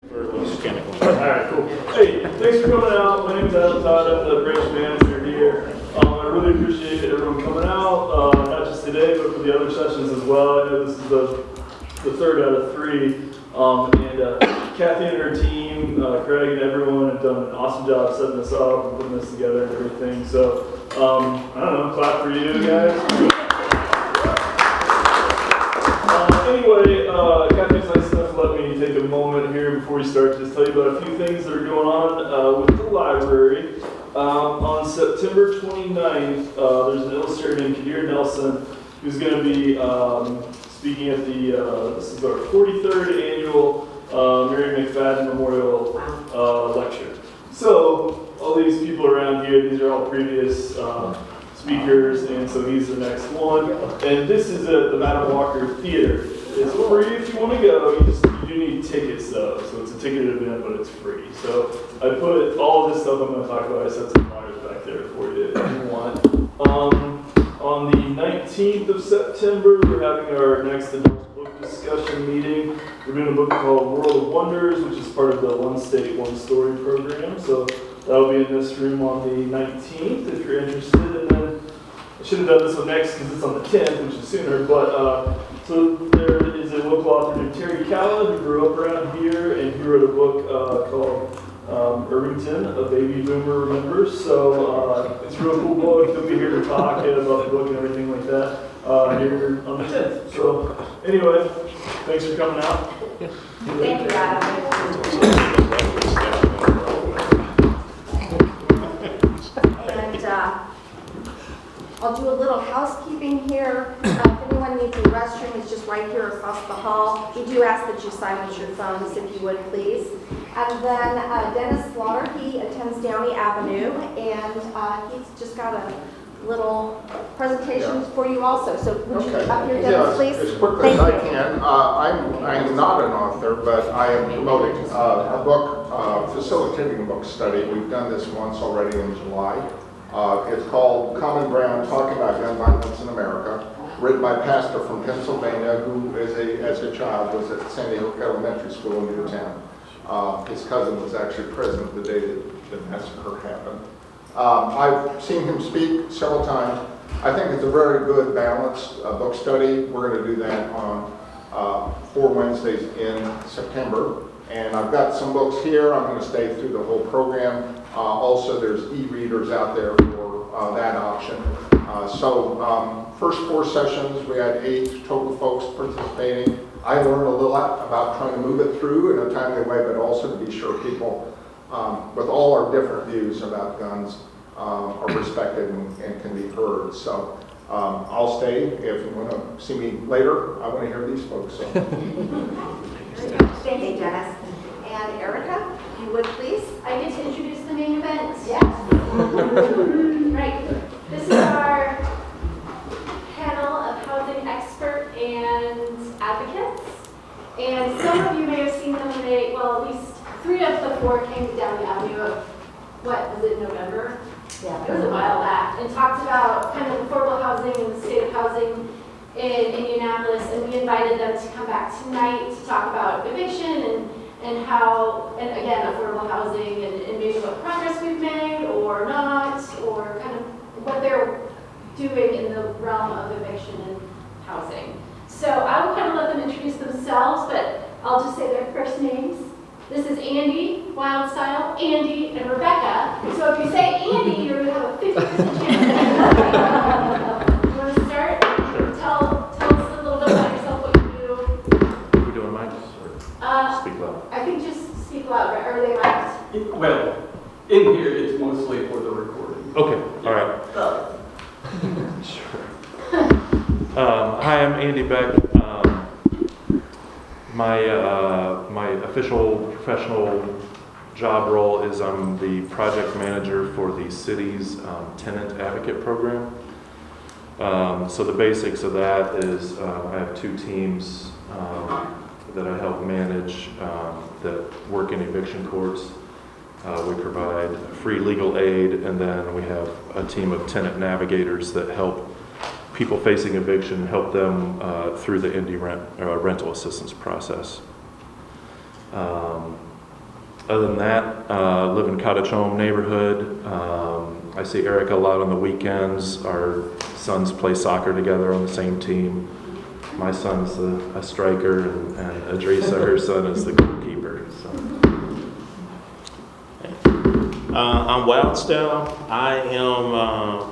Alright, cool. Hey, thanks for coming out. My name's Adam Todd. I'm the branch manager here. I really appreciate everyone coming out, not just today, but for the other sessions as well. I know this is the third out of three. Kathy and her team, Craig and everyone have done an awesome job setting this up and putting this together and everything. So, I don't know, clap for you guys. Anyway, Kathy's nice enough to let me take a moment here before we start to just tell you about a few things that are going on with the library. On September 29th, there's an illustrator named Kendra Johnson who's going to be speaking at this is our 43rd annual Mary McFadden Memorial Lecture. So, all these people around here, these are all previous speakers, and so he's the next one. And this is at the Madam Walker Theater. It's free if you want to go. You do need tickets though, so it's a ticketed event, but it's free. So I put all of this stuff I'm going to talk about. I set some flyers back there for you if you want. On the 19th of September, we're having our next adult book discussion meeting. We're doing a book called World of Wonders, which is part of the One State, One Story program. So that'll be in this room on the 19th if you're interested. And then I should have done this one next because it's on the 10th, which is sooner. But so there is a local author named Terry Calla who grew up around here, and he wrote a book called Irvington, A Baby Boomer Remembers. So it's a real cool book. He'll be here to talk about the book and everything like that here on the 10th. So anyway, thanks for coming out. Thank you, Adam. I'll do a little housekeeping here. If anyone needs a restroom, it's just right here across the hall. We do ask that you silence your phones if you would, please. And then Dennis Slaughter, he attends Downey Avenue, and he's just got a little presentation for you also. So would you up here, Dennis, please? As quickly as I can. I'm not an author, but I am promoting a book, facilitating a book study. We've done this once already in July. It's called Common Ground, Talking About Gun Violence in America, written by a pastor from Pennsylvania who, as a child, was at Sandy Hook Elementary School in Newtown. His cousin was actually present the day that the massacre happened. I've seen him speak several times. I think it's a very good, balanced book study. We're going to do that on 4 Wednesdays in September. And I've got some books here. I'm going to stay through the whole program. Also, there's e-readers out there for that option. First 4 sessions, we had 8 total folks participating. I learned a lot about trying to move it through in a timely way, but also to be sure people, with all our different views about guns, are respected and can be heard. So I'll stay. If you want to see me later, I want to hear these folks. So. Thank you, Dennis. And Erica, if you would, please. I get to introduce the main event. Yes. Right. This is our panel of housing expert and advocates. And some of you may have seen them today. Well, at least 3 of the 4 came down the avenue of, what, was it November? Yeah. It was a while back. And talked about kind of affordable housing and the state of housing in Indianapolis. And we invited them to come back tonight to talk about eviction and how, and again, affordable housing and maybe what progress we've made or not, or kind of what they're doing in the realm of eviction and housing. So I will kind of let them introduce themselves, but I'll just say their first names. This is Andy, Wildstyle, Andy, and Rebecca. So if you say Andy, you're going to have a 50% chance. You want to start? Sure. Tell us a little bit about yourself, what you do. We're doing mics or speak loud? I think just speak loud, right? Or are they mic'd? Well, in here, it's mostly for the recording. Okay, all right. Sure. Hi, I'm Andy Beck. My official professional job role is I'm the project manager for the city's tenant advocate program. So the basics of that is I have 2 teams that I help manage that work in eviction courts. We provide free legal aid, and then we have a team of tenant navigators that help people facing eviction, help them through the rental assistance process. Other than that, live in Cottage Home neighborhood. I see Erica a lot on the weekends. Our sons play soccer together on the same team. My son's a striker, and Adresa, her son, is the goalkeeper. So. I'm Wildstyle. I am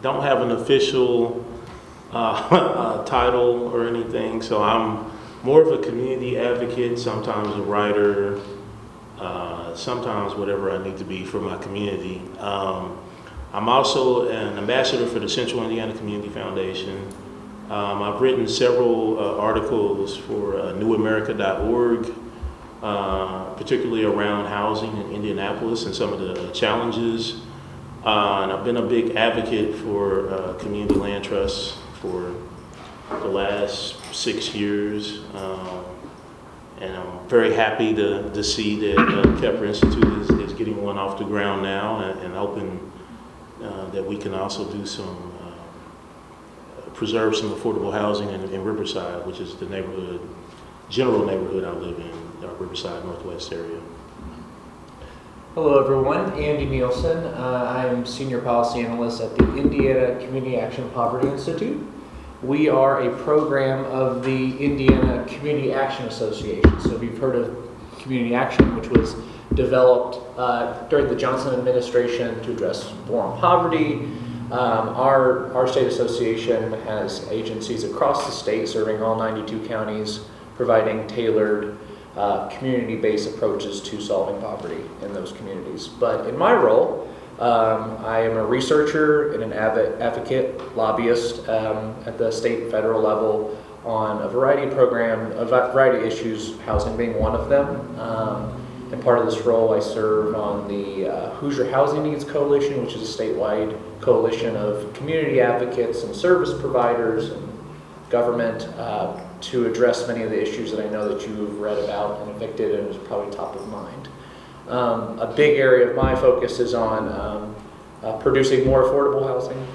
don't have an official title or anything, so I'm more of a community advocate, sometimes a writer, sometimes whatever I need to be for my community. I'm also an ambassador for the Central Indiana Community Foundation. I've written several articles for newamerica.org, particularly around housing in Indianapolis and some of the challenges. And I've been a big advocate for community land trusts for the last 6 years. And I'm very happy to see that Kepler Institute is getting one off the ground now, and hoping that we can also do some, preserve some affordable housing in Riverside, which is the general neighborhood I live in, Riverside Northwest area. Hello everyone, Andy Nielsen. I'm Senior Policy Analyst at the Indiana Community Action Poverty Institute. We are a program of the Indiana Community Action Association. So if you've heard of Community Action, which was developed during the Johnson administration to address war on poverty, our state association has agencies across the state serving all 92 counties, providing tailored community-based approaches to solving poverty in those communities. But in my role, I am a researcher and an advocate, lobbyist at the state and federal level on a variety of issues, housing being one of them. And part of this role, I serve on the Hoosier Housing Needs Coalition, which is a statewide coalition of community advocates and service providers and government to address many of the issues that I know that you've read about and evicted and is probably top of mind. A big area of my focus is on producing more affordable housing,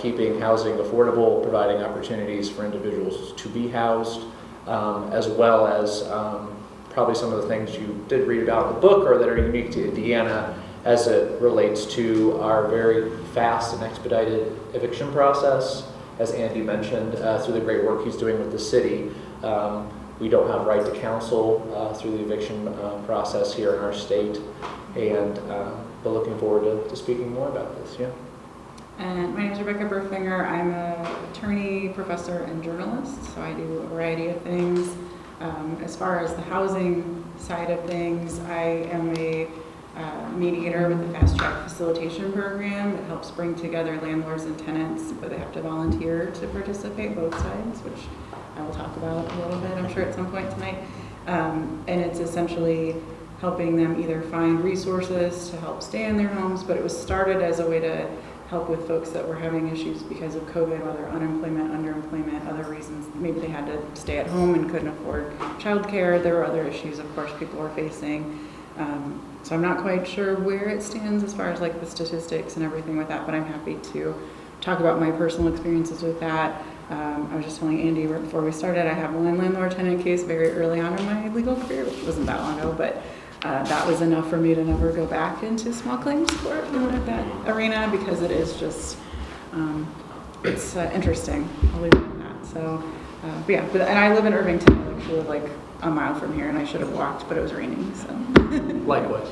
keeping housing affordable, providing opportunities for individuals to be housed, as well as probably some of the things you did read about in the book or that are unique to Indiana as it relates to our very fast and expedited eviction process. As Andy mentioned, through the great work he's doing with the city, we don't have right to counsel through the eviction process here in our state, and but looking forward to speaking more about this. Yeah. And my name is Rebecca Burfinger. I'm an attorney, professor, and journalist, so I do a variety of things. As far as the housing side of things, I am a mediator with the Fast Track Facilitation Program. It helps bring together landlords and tenants, but they have to volunteer to participate, both sides, which I will talk about a little bit, I'm sure, at some point tonight. And it's essentially helping them either find resources to help stay in their homes, but it was started as a way to help with folks that were having issues because of COVID, whether unemployment, underemployment, other reasons. Maybe they had to stay at home and couldn't afford childcare. There were other issues, of course, people were facing. So I'm not quite sure where it stands as far as like the statistics and everything with that, but I'm happy to talk about my personal experiences with that. I was just telling Andy right before we started, I have one landlord-tenant case very early on in my legal career, which wasn't that long ago, but that was enough for me to never go back into small claims court in that arena because it is just, it's interesting. I'll leave it at that. So, but yeah, and I live in Irvington. I actually live like a mile from here, and I should have walked, but it was raining, so. Likewise.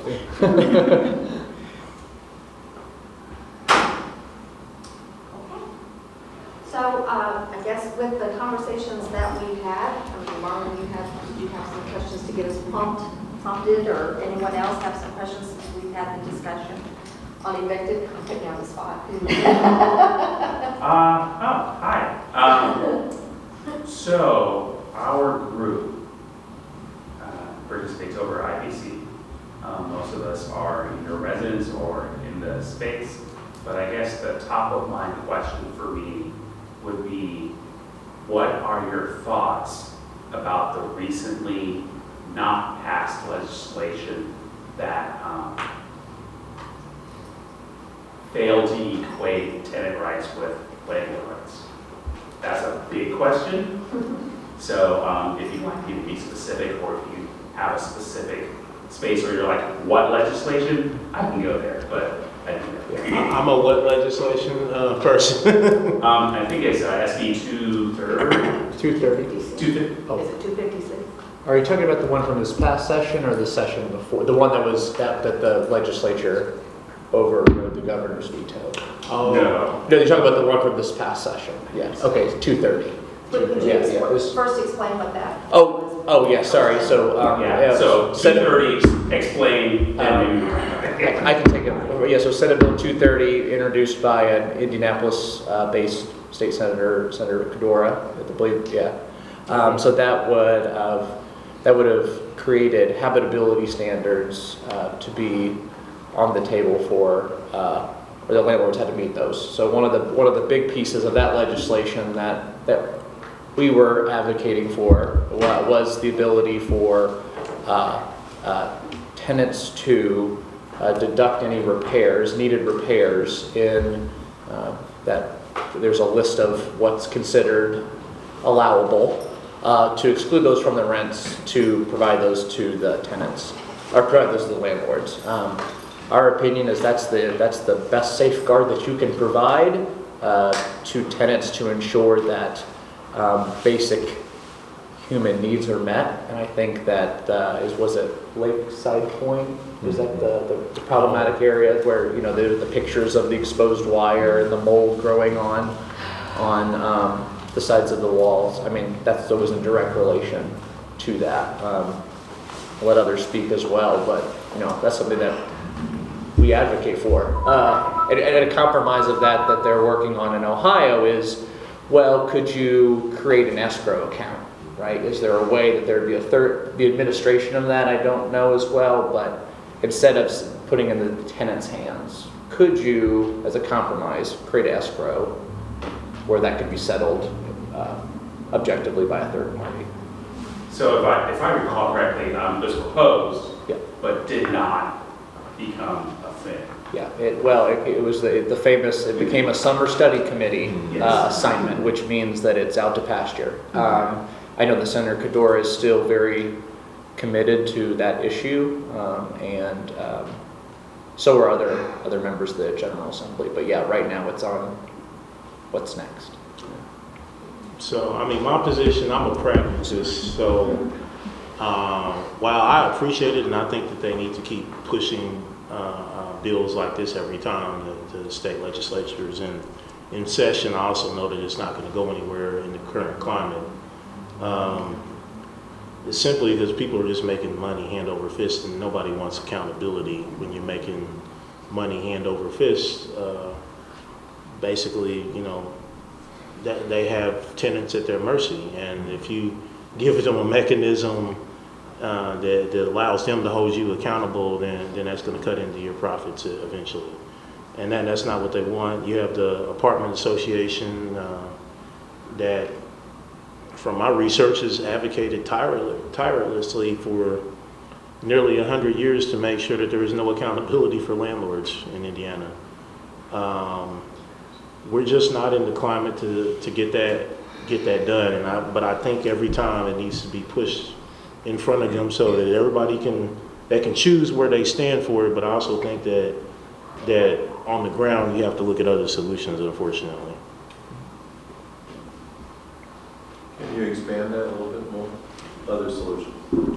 So I guess with the conversations that we had, Marlon, did you have some questions to get us prompted, or anyone else have some questions since we've had the discussion on evicted? I'm putting you on the spot. Hi. So our group participates over IBC. Most of us are either residents or in the space, but I guess the top of mind question for me would be, what are your thoughts about the recently not passed legislation that failed to equate tenant rights with landlord rights? That's a big question. So if you want me to be specific, or if you have a specific space where you're like, what legislation? I can go there, but I didn't go there. I'm a what legislation person? I think it's SB 230. 2:30. 250. Oh. Is it 256? Are you talking about the one from this past session or the session before? The one that was, that the legislature overrode the governor's veto? Oh, No. No, you're talking about the one from this past session. Yes. Okay, 2:30. Would you Yeah, yeah, this- first explain what that? Oh, yeah, sorry. So, Yeah, so Senate, 230, explain, and I can take it. Yeah, so Senate Bill 230, introduced by an Indianapolis-based state senator, Senator Kendra, I believe, yeah. So that would have created habitability standards to be on the table for, or the landlords had to meet those. So one of the big pieces of that legislation that we were advocating for was the ability for tenants to deduct any needed repairs in that there's a list of what's considered allowable to exclude those from the rents to provide those to the tenants or provide those to the landlords. Our opinion is that's the best safeguard that you can provide to tenants to ensure that basic human needs are met, and I think that was it Lakeside Point? Was that the problematic area where the pictures of the exposed wire and the mold growing on the sides of the walls? I mean, that was in direct relation to that. I'll let others speak as well, but that's something that we advocate for. And a compromise of that they're working on in Ohio is, well, could you create an escrow account, right? Is there a way that there'd be the administration of that? I don't know as well, but instead of putting in the tenant's hands, could you, as a compromise, create an escrow where that could be settled objectively by a third party? so if I recall correctly, it was proposed, Yeah. but did not become a thing. Yeah, it was the famous, it became a summer study committee Yes. assignment, which means that it's out to pasture. I know that Senator Kendra is still very committed to that issue, and so are other members of the General Assembly. But yeah, right now it's on what's next. So, I mean, my position, I'm a pragmatist, so while I appreciate it and I think that they need to keep pushing bills like this every time the state legislature is in session, I also know that it's not going to go anywhere in the current climate. It's simply because people are just making money hand over fist, and nobody wants accountability when you're making money hand over fist. Basically, that they have tenants at their mercy, and if you give them a mechanism that allows them to hold you accountable, then that's going to cut into your profits eventually. And that's not what they want. You have the apartment association that, from my research, has advocated tirelessly for nearly 100 years to make sure that there is no accountability for landlords in Indiana. We're just not in the climate to get that done, but I think every time it needs to be pushed in front of them so that everybody can choose where they stand for it. But I also think that on the ground you have to look at other solutions, unfortunately. Can you expand that a little bit more? Other solutions?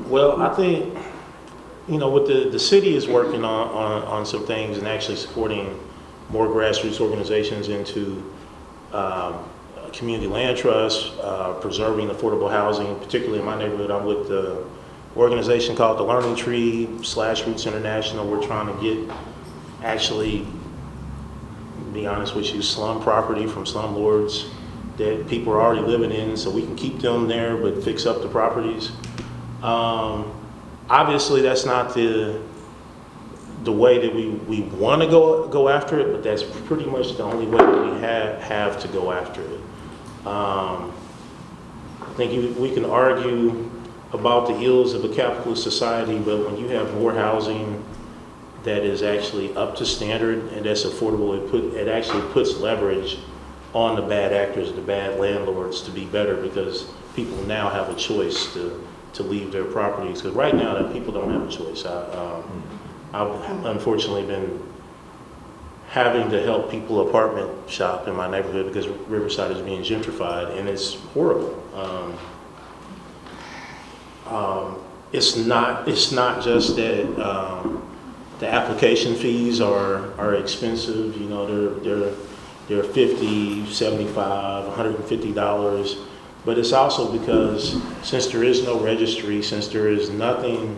Well, I think what the city is working on some things and actually supporting more grassroots organizations into community land trusts, preserving affordable housing. Particularly in my neighborhood, I'm with the organization called the Learning Tree / Roots International. We're trying to get, actually, to be honest with you, slum property from slumlords that people are already living in, so we can keep them there but fix up the properties. Obviously, that's not the way that we want to go after it, but that's pretty much the only way that we have to go after it. I think we can argue about the ills of a capitalist society, but when you have more housing that is actually up to standard and that's affordable, it actually puts leverage on the bad actors, the bad landlords, to be better, because people now have a choice to to leave their properties. Because right now, that people don't have a choice. I've unfortunately been having to help people apartment shop in my neighborhood because Riverside is being gentrified, and it's horrible. It's not just that the application fees are expensive. You know, they're $50, $75, $150. But it's also because since there is no registry, since there is nothing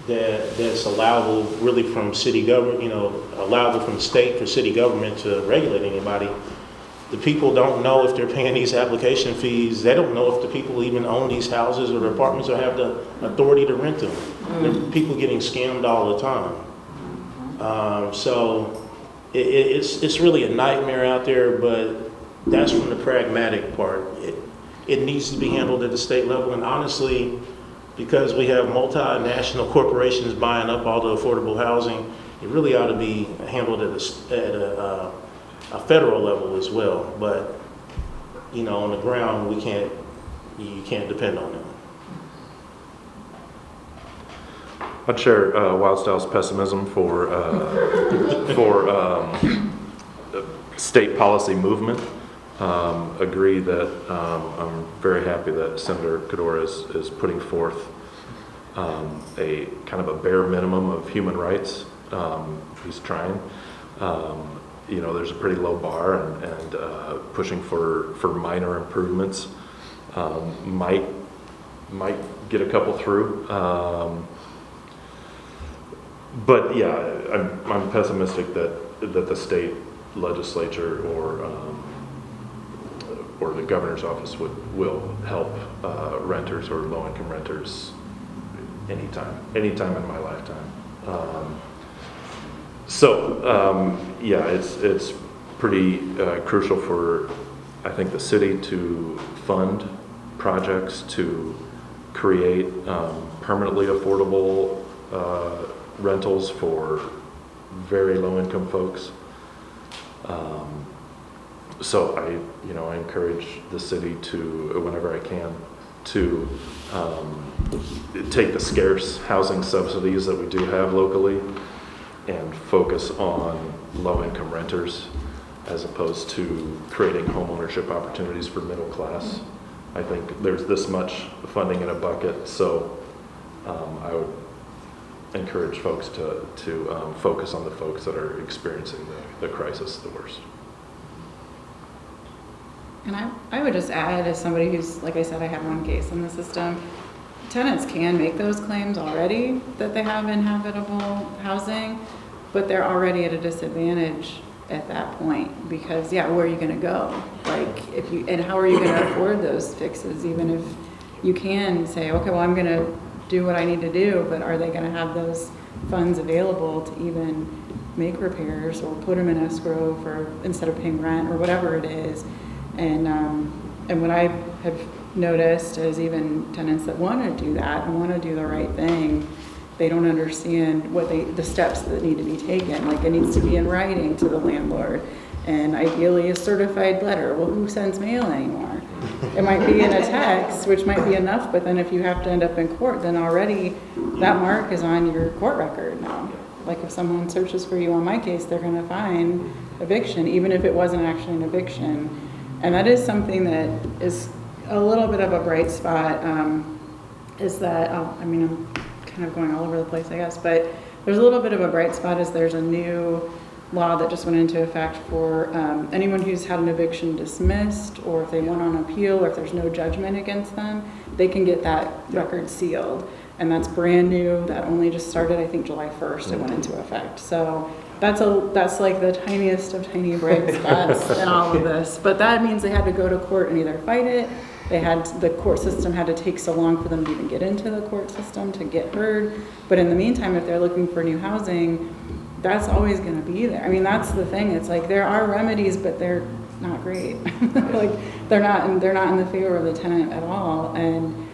that's allowable really from city government, you know, allowable from the state for city government to regulate anybody, the people don't know if they're paying these application fees. They don't know if the people even own these houses or the apartments or have the authority to rent them. There are people getting scammed all the time. So it's really a nightmare out there, but that's from the pragmatic part. It needs to be handled at the state level, and honestly, because we have multinational corporations buying up all the affordable housing, it really ought to be handled at a federal level as well. But you know, on the ground, you can't depend on them. I'd share Wildstyle's pessimism for state policy movement. Agree that I'm very happy that Senator Kador is putting forth a kind of a bare minimum of human rights. He's trying. You know, there's a pretty low bar, and pushing for minor improvements might get a couple through. But yeah, I'm pessimistic that the state legislature or the governor's office will help renters or low-income renters anytime in my lifetime. Yeah, it's pretty crucial for, I think, the city to fund projects to create permanently affordable rentals for very low-income folks. So I encourage the city to, whenever I can, to take the scarce housing subsidies that we do have locally and focus on low-income renters as opposed to creating home ownership opportunities for middle class. I think there's this much funding in a bucket, so I would encourage folks to focus on the folks that are experiencing the crisis the worst. And I would just add, as somebody who's, like I said, I have one case in the system, tenants can make those claims already that they have inhabitable housing, but they're already at a disadvantage at that point because, yeah, where are you going to go? Like, and how are you going to afford those fixes, even if you can say, okay, well, I'm going to do what I need to do, but are they going to have those funds available to even make repairs or put them in escrow for instead of paying rent or whatever it is? And what I have noticed is even tenants that want to do that and want to do the right thing, they don't understand the steps that need to be taken. Like, it needs to be in writing to the landlord, and ideally a certified letter. Well, who sends mail anymore? It might be in a text, which might be enough, but then if you have to end up in court, then already that mark is on your court record now. Like, if someone searches for you on my case, they're going to find eviction, even if it wasn't actually an eviction. And that is something that is a little bit of a bright spot, is that, I'm kind of going all over the place, I guess, but there's a little bit of a bright spot is there's a new law that just went into effect for anyone who's had an eviction dismissed, or if they went on appeal, or if there's no judgment against them, they can get that record sealed. And that's brand new. That only just started, I think, July 1st, it went into effect. So that's like the tiniest of tiny bright spots in all of this. But that means they had to go to court and either fight it. The court system had to take so long for them to even get into the court system to get heard. But in the meantime, if they're looking for new housing, that's always going to be there. I mean, that's the thing. It's like there are remedies, but they're not great. Like, they're not in the favor of the tenant at all. And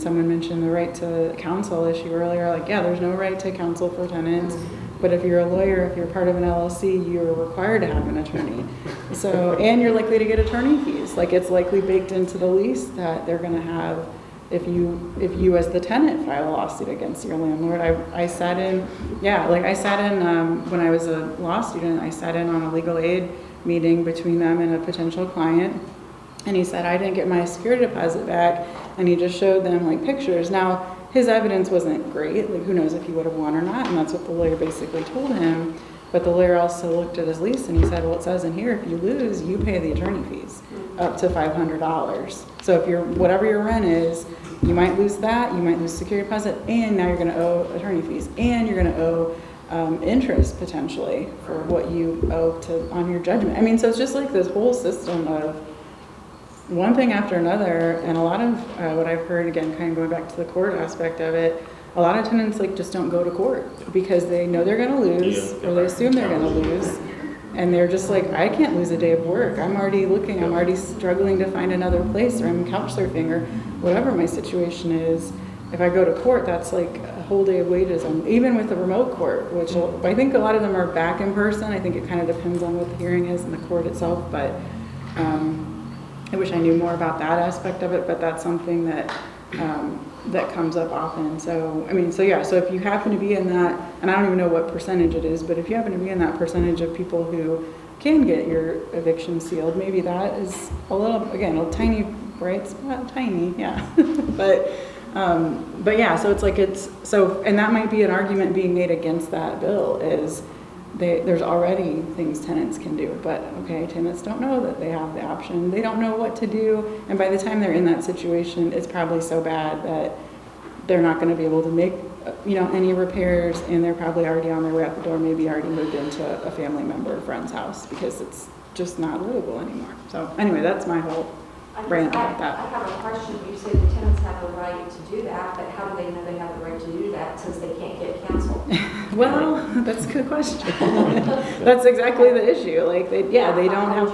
someone mentioned the right to counsel issue earlier. Like, yeah, there's no right to counsel for tenants. But if you're a lawyer, if you're part of an LLC, you're required to have an attorney. So, and you're likely to get attorney fees. Like, it's likely baked into the lease that they're going to have if you as the tenant file a lawsuit against your landlord. I sat in, when I was a law student, I sat in on a legal aid meeting between them and a potential client. And he said, I didn't get my security deposit back. And he just showed them like pictures. Now, his evidence wasn't great. Like, who knows if he would have won or not. And that's what the lawyer basically told him. But the lawyer also looked at his lease and he said, well, it says in here, if you lose, you pay the attorney fees up to $500. So if whatever your rent is, you might lose that, you might lose security deposit, and now you're going to owe attorney fees, and you're going to owe interest potentially for what you owe on your judgment. I mean, so it's just like this whole system of one thing after another, and a lot of what I've heard, again, kind of going back to the court aspect of it, a lot of tenants like just don't go to court because they know they're going to lose, or they assume they're going to lose, and they're just like, I can't lose a day of work. I'm already struggling to find another place, or I'm couch surfing, or whatever my situation is. If I go to court, that's like a whole day of wages, even with the remote court, which I think a lot of them are back in person. I think it kind of depends on what the hearing is in the court itself, but I wish I knew more about that aspect of it, but that's something that that comes up often. So, I mean, so if you happen to be in that, and I don't even know what percentage it is, but if you happen to be in that percentage of people who can get your eviction sealed, maybe that is a tiny bright spot, tiny, yeah. but yeah, so it's like and that might be an argument being made against that bill is there's already things tenants can do, but okay, tenants don't know that they have the option. They don't know what to do, and by the time they're in that situation, it's probably so bad that they're not going to be able to make any repairs, and they're probably already on their way out the door, maybe already moved into a family member or friend's house because it's just not livable anymore. So anyway, that's my whole rant about that. I have a question. You say the tenants have a right to do that, but how do they know they have the right to do that since they can't get canceled? Well, that's a good question. That's exactly the issue. Like, they don't have,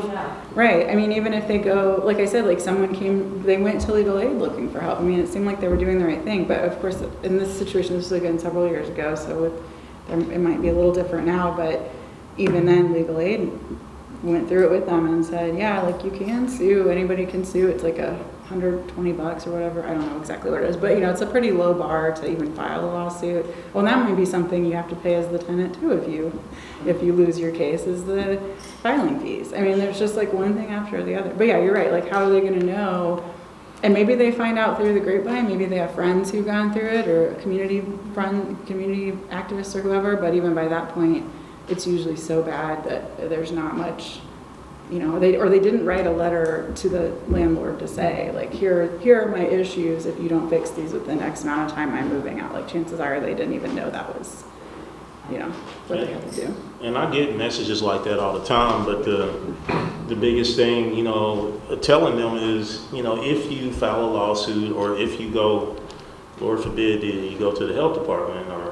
right. I mean, even if they go, like I said, like they went to legal aid looking for help. I mean, it seemed like they were doing the right thing, but of course, in this situation, this was again several years ago, so it might be a little different now, but even then, legal aid went through it with them and said, yeah, like you can sue, anybody can sue. It's like $120 or whatever. I don't know exactly what it is, but it's a pretty low bar to even file a lawsuit. Well, that might be something you have to pay as the tenant too if you lose your case, is the filing fees. I mean, there's just like one thing after the other. But yeah, you're right. Like, how are they going to know? And maybe they find out through the grapevine. Maybe they have friends who've gone through it, or a community activists or whoever. But even by that point, it's usually so bad that there's not much, they didn't write a letter to the landlord to say, like, here are my issues. If you don't fix these within X amount of time, I'm moving out. Like, chances are they didn't even know that was, what they had to do. And I get messages like that all the time, but the biggest thing, telling them is, if you file a lawsuit, or if you go, Lord forbid, you go to the health department or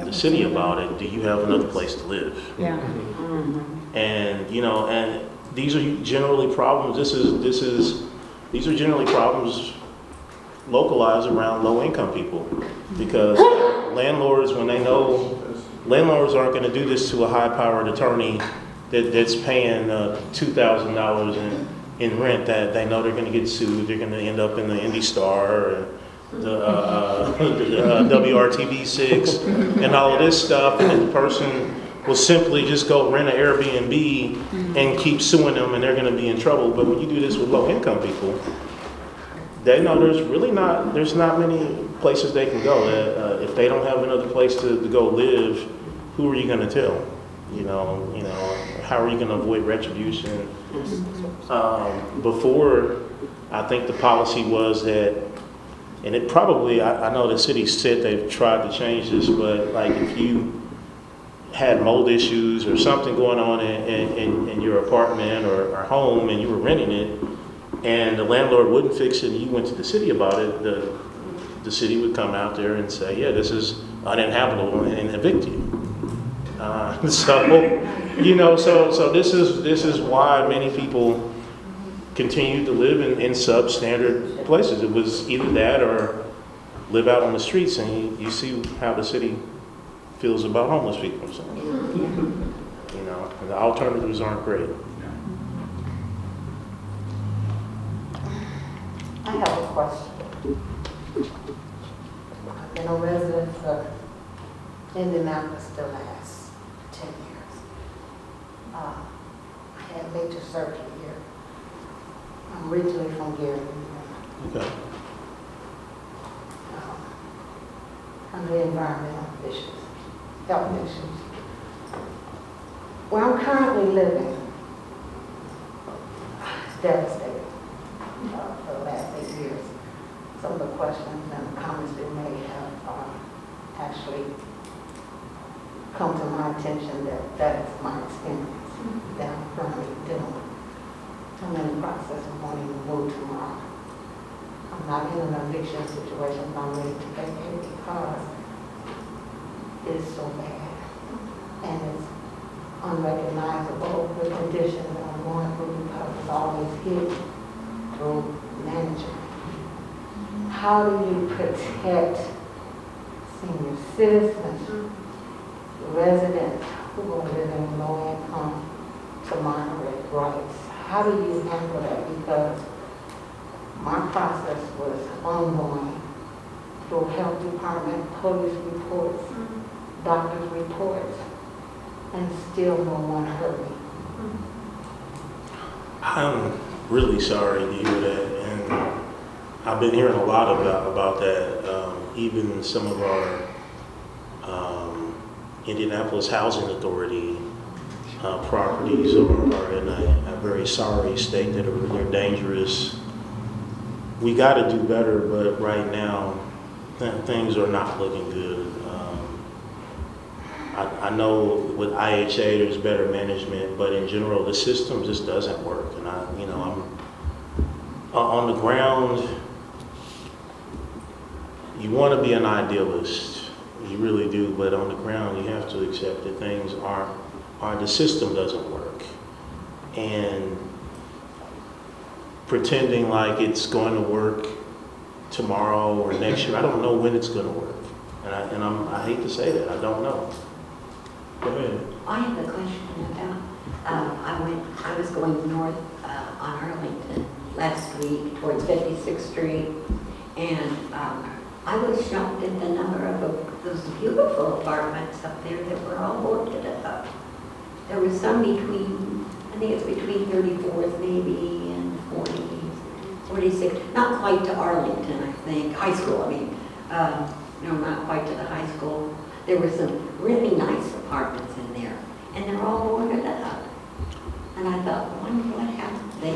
the city about it, do you have another place to live? Yeah. And and these are generally problems. These are generally problems localized around low-income people, because landlords, when they know landlords aren't going to do this to a high-powered attorney that's paying $2,000 in rent, that they know they're going to get sued. They're going to end up in the Indy Star, or the WRTV6 and all of this stuff, and then the person will simply just go rent an Airbnb and keep suing them, and they're going to be in trouble. But when you do this with low-income people, they know there's not many places they can go. If they don't have another place to go live, who are you going to tell? How are you going to avoid retribution? Before, I think the policy was that, and it probably, I know the city said they've tried to change this, but like if you had mold issues or something going on in your apartment or home, and you were renting it, and the landlord wouldn't fix it, and you went to the city about it, the city would come out there and say, yeah, this is uninhabitable, and evict you. So this is why many people continue to live in substandard places. It was either that or live out on the streets, and you see how the city feels about homeless people. So, the alternatives aren't great. I have a question. I've been a resident for Indianapolis the last 10 years. I had major surgery here. I'm originally from Gary, Indiana. Okay. Under environmental issues, health issues. Where I'm currently living is devastating for the last 8 years. Some of the questions and comments they made have actually come to my attention that is my experience that I'm currently dealing with. I'm in the process of wanting to move tomorrow. I'm not in an eviction situation, but I'm ready to vacate because it's so bad. And it's unrecognizable, the condition that I'm going through because it's always hidden through management. How do you protect senior citizens, residents who are living low income to moderate rates? How do you handle that? Because my process was ongoing through health department, police reports, doctor's reports, and still no one heard me. I'm really sorry to hear that, and I've been hearing a lot about that. Even some of our Indianapolis Housing Authority properties are in a very sorry state, that they're dangerous. We got to do better, but right now things are not looking good. I know with IHA there's better management, but in general the system just doesn't work. And I'm on the ground. You want to be an idealist, you really do, but on the ground you have to accept that things the system doesn't work. And pretending like it's going to work tomorrow or next year, I don't know when it's going to work. And I hate to say that, I don't know. Go ahead. I have a question about, I was going north on Arlington last week towards 56th Street, and I was shocked at the number of those beautiful apartments up there that were all boarded up. There was some between, I think it's between 34th maybe and 46, not quite to Arlington, I think, high school, no, not quite to the high school. There were some really nice apartments in there, and they're all boarded up. And I thought, wonder what happened there.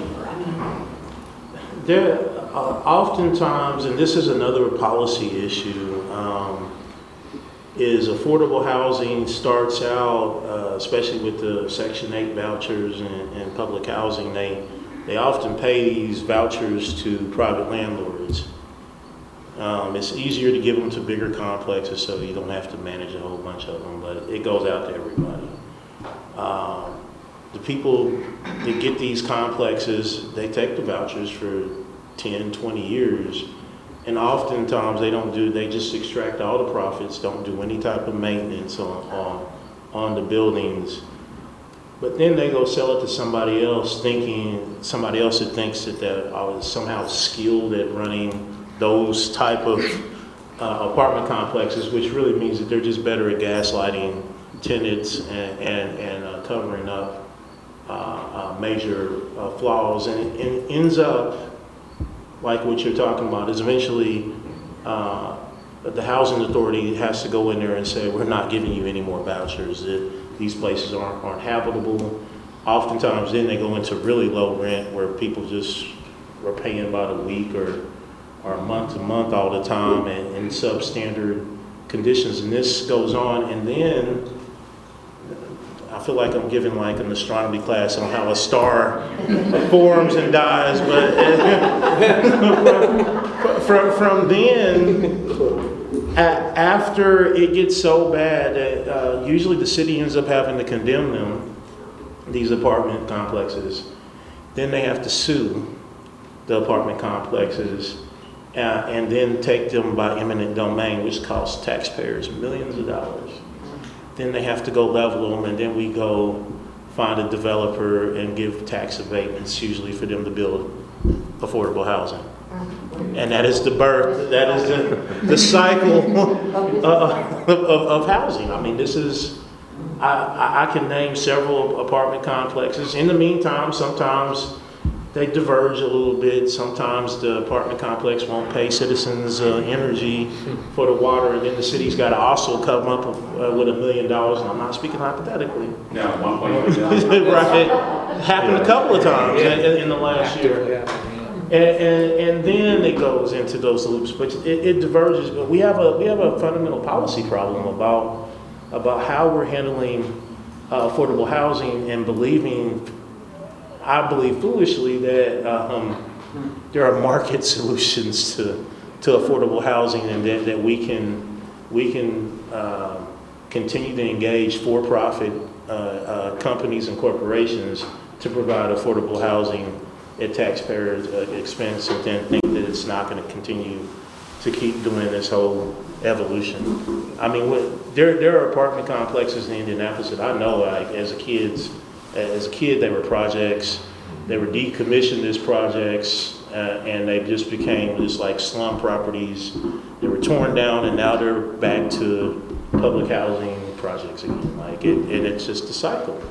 There, oftentimes, and this is another policy issue, is affordable housing starts out, especially with the Section 8 vouchers and public housing, they often pay these vouchers to private landlords. It's easier to give them to bigger complexes so you don't have to manage a whole bunch of them, but it goes out to everybody. The people that get these complexes, they take the vouchers for 10, 20 years, and oftentimes they just extract all the profits, don't do any type of maintenance on the buildings. But then they go sell it to somebody else, somebody else that thinks that they're somehow skilled at running those type of apartment complexes, which really means that they're just better at gaslighting tenants and covering up major flaws. And it ends up, like what you're talking about, is eventually the housing authority has to go in there and say, we're not giving you any more vouchers, that these places aren't habitable. Oftentimes then they go into really low rent where people just are paying by the week or month to month all the time and in substandard conditions. And this goes on, and then I feel like I'm giving like an astronomy class on how a star forms and dies, but from then, after it gets so bad that usually the city ends up having to condemn them, these apartment complexes. Then they have to sue the apartment complexes and then take them by eminent domain, which costs taxpayers millions of dollars. Then they have to go level them, and then we go find a developer and give tax abatements, usually for them to build affordable housing. And that is the birth, that is the cycle of housing. I mean, this is, I can name several apartment complexes. In the meantime, sometimes they diverge a little bit. Sometimes the apartment complex won't pay citizens energy for the water, and then the city's got to also come up with $1 million, and I'm not speaking hypothetically. No, 1.1. Right. Happened a couple of times in the last year. And then it goes into those loops, but it diverges. But we have a fundamental policy problem about how we're handling affordable housing, and I believe foolishly that there are market solutions to affordable housing, and that we can continue to engage for-profit companies and corporations to provide affordable housing at taxpayers' expense, and then think that it's not going to continue to keep doing this whole evolution. I mean, there are apartment complexes in Indianapolis that I know, like as a kid, they were projects. They were decommissioned as projects, and they just became just like slum properties. They were torn down, and now they're back to public housing projects again. Like and it's just a cycle.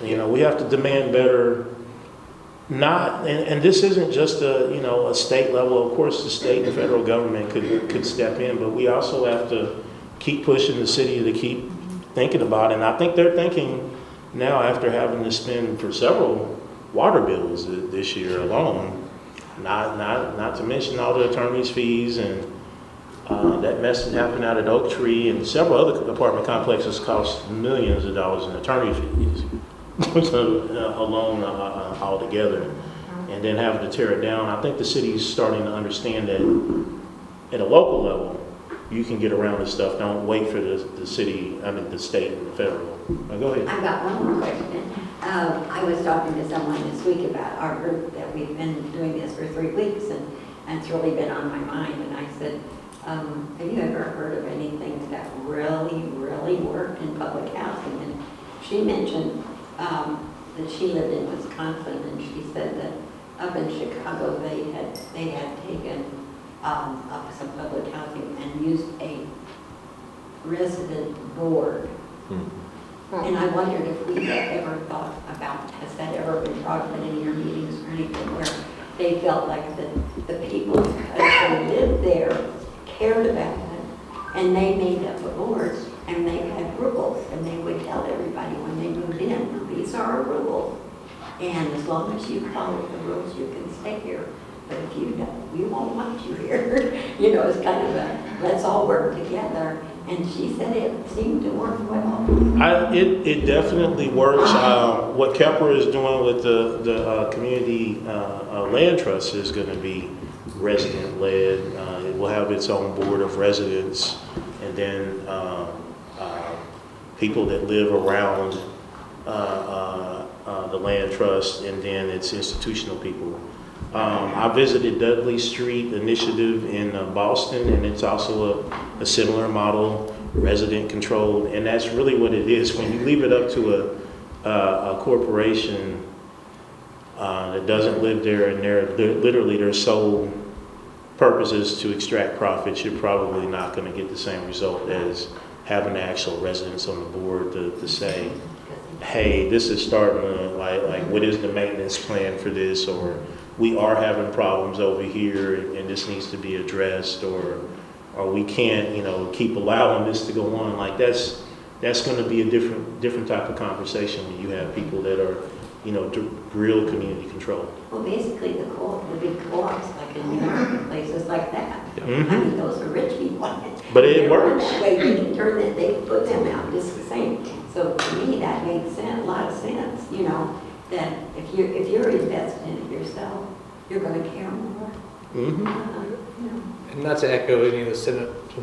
You know, we have to demand better. And this isn't just a state level. Of course, the state and federal government could step in, but we also have to keep pushing the city to keep thinking about it. And I think they're thinking now, after having to spend for several water bills this year alone, not to mention all the attorney's fees and that mess that happened out at Oak Tree, and several other apartment complexes cost millions of dollars in attorney fees alone altogether, and then having to tear it down. I think the city's starting to understand that at a local level, you can get around this stuff. Don't wait for the state and the federal. Go ahead. I've got one more question. I was talking to someone this week about our group that we've been doing this for 3 weeks, and it's really been on my mind. And I said, have you ever heard of anything that really, really worked in public housing? And she mentioned that she lived in Wisconsin, and she said that up in Chicago they had taken up some public housing and used a resident board. And I wondered if we had ever thought about, has that ever been brought up in any of your meetings or anything, where they felt like the people who lived there cared about it, and they made up a board, and they had rules, and they would tell everybody when they moved in, these are our rules, and as long as you follow the rules, you can stay here. But if you don't, we won't want you here. It's kind of let's all work together. And she said it seemed to work well. It definitely works. What Kepler is doing with the community land trust is going to be resident-led. It will have its own board of residents, and then people that live around the land trust, and then it's institutional people. I visited Dudley Street Initiative in Boston, and it's also a similar model, resident controlled, and that's really what it is. When you leave it up to a corporation that doesn't live there, and literally their sole purpose is to extract profits, you're probably not going to get the same result as having the actual residents on the board to say, hey, this is starting to, like what is the maintenance plan for this, or we are having problems over here and this needs to be addressed, or we can't, keep allowing this to go on. Like that's going to be a different type of conversation when you have people that are, real community control. Well, basically the big co-ops, like in New York and places like that. Mm-hmm. I mean, those are rich people. But it works. That way they can turn it, they put them out just the same. So to me, that makes a lot of sense. That if you're invested in it yourself, you're going to care more. Mm-hmm. And not to echo any of the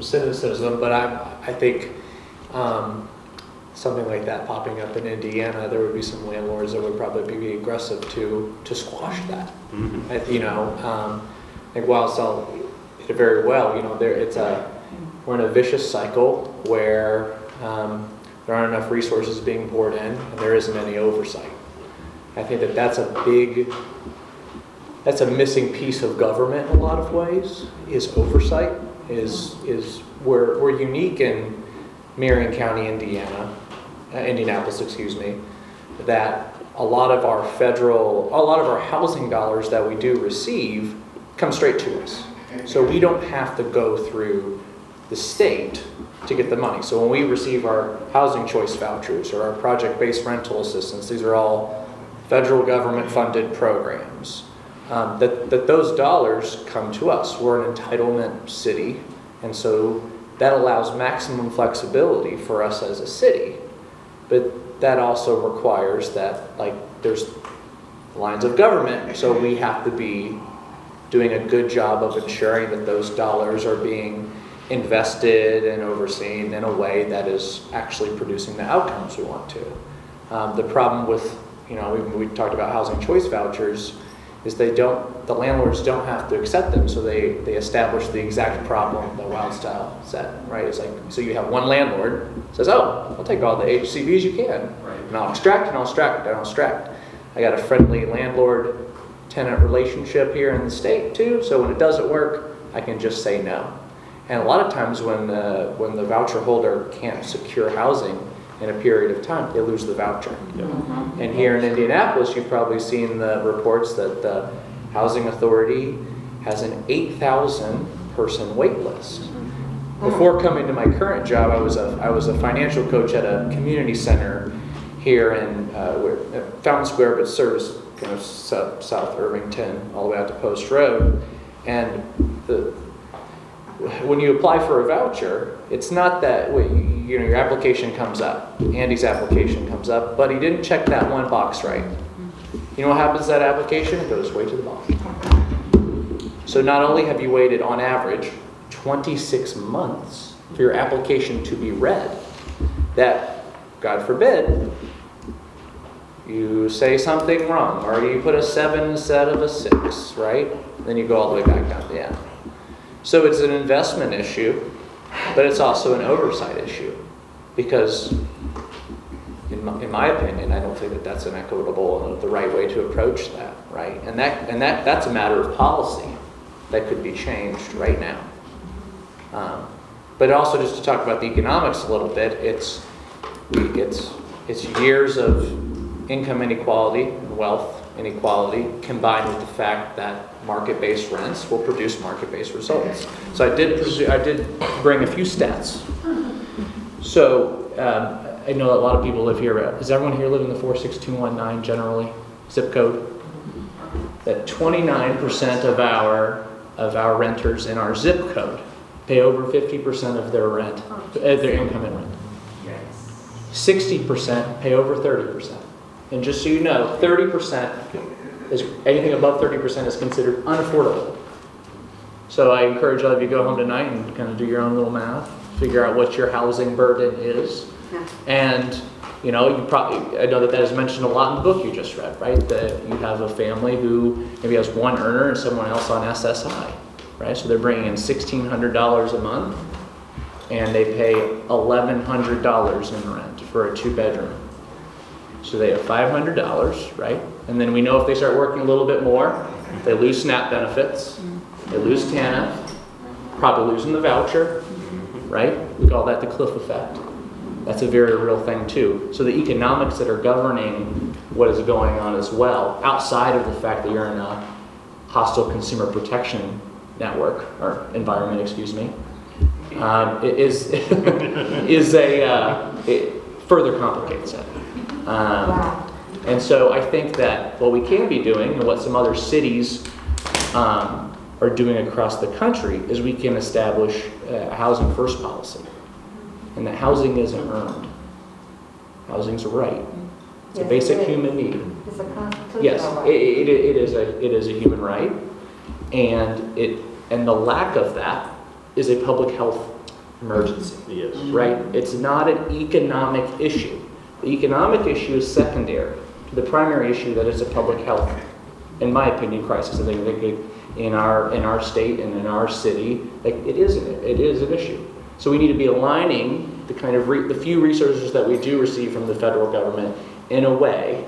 cynicism, but I think something like that popping up in Indiana, there would be some landlords that would probably be aggressive to squash that. Mm-hmm. I think whilst I'll hit it very well, we're in a vicious cycle where there aren't enough resources being poured in, and there isn't any oversight. I think that's a big that's a missing piece of government in a lot of ways, is oversight. We're unique in Marion County, Indianapolis, that a lot of our housing dollars that we do receive come straight to us. So we don't have to go through the state to get the money. So when we receive our housing choice vouchers or our project-based rental assistance, these are all federal government funded programs, that those dollars come to us. We're an entitlement city, and so that allows maximum flexibility for us as a city. But that also requires that, like, there's lines of government, so we have to be doing a good job of ensuring that those dollars are being invested and overseen in a way that is actually producing the outcomes we want to. The problem with, we talked about housing choice vouchers, is the landlords don't have to accept them, so they establish the exact problem that Wild Style said, right? It's like, so you have one landlord says, oh, I'll take all the HCVs you can, Right. and I'll extract and I'll extract and I'll extract. I got a friendly landlord-tenant relationship here in the state too, so when it doesn't work, I can just say no. And a lot of times when the voucher holder can't secure housing in a period of time, they lose the voucher. And here in Indianapolis, you've probably seen the reports that the Housing Authority has an 8,000 person wait list. Before coming to my current job, I was a financial coach at a community center here in Fountain Square, but serves kind of South Irvington all the way out to Post Road. And when you apply for a voucher, it's not that your application comes up. Andy's application comes up, but he didn't check that one box right. You know what happens to that application? It goes way to the bottom. So not only have you waited on average 26 months for your application to be read, that, God forbid, you say something wrong, or you put a 7 instead of a 6, right? Then you go all the way back down to the end. So it's an investment issue, but it's also an oversight issue, because in my opinion, I don't think that that's an equitable and the right way to approach that, right? And that's a matter of policy that could be changed right now. But also, just to talk about the economics a little bit, it's years of income inequality and wealth inequality combined with the fact that market-based rents will produce market-based results. So I did bring a few stats. So I know a lot of people live here. Does everyone here live in the 46219 generally zip code? That 29% of our renters in our zip code pay over 50% of their rent, their income in rent. 60% pay over 30%. And just so you know, 30% is, anything above 30% is considered unaffordable. So I encourage all of you to go home tonight and kind of do your own little math, figure out what your housing burden is. And you probably, I know that is mentioned a lot in the book you just read, right? That you have a family who maybe has one earner and someone else on SSI, right? So they're bringing in $1,600 a month, and they pay $1,100 in rent for a 2-bedroom. So they have $500, right? And then we know if they start working a little bit more, they lose SNAP benefits, they lose TANF, probably losing the voucher, right? We call that the cliff effect. That's a very real thing too. So the economics that are governing what is going on as well, outside of the fact that you're in a hostile consumer protection network, or environment, it further complicates it. And so I think that what we can be doing, and what some other cities are doing across the country, is we can establish a housing first policy. And that housing isn't earned. Housing's a right. It's a basic human need. It's a constitutional Yes, right. it is a human right, and the lack of that is a public health emergency. Yes. Right? It's not an economic issue. The economic issue is secondary to the primary issue that is a public health, in my opinion, crisis. I think in our state and in our city, it is an issue. So we need to be aligning the kind of the few resources that we do receive from the federal government in a way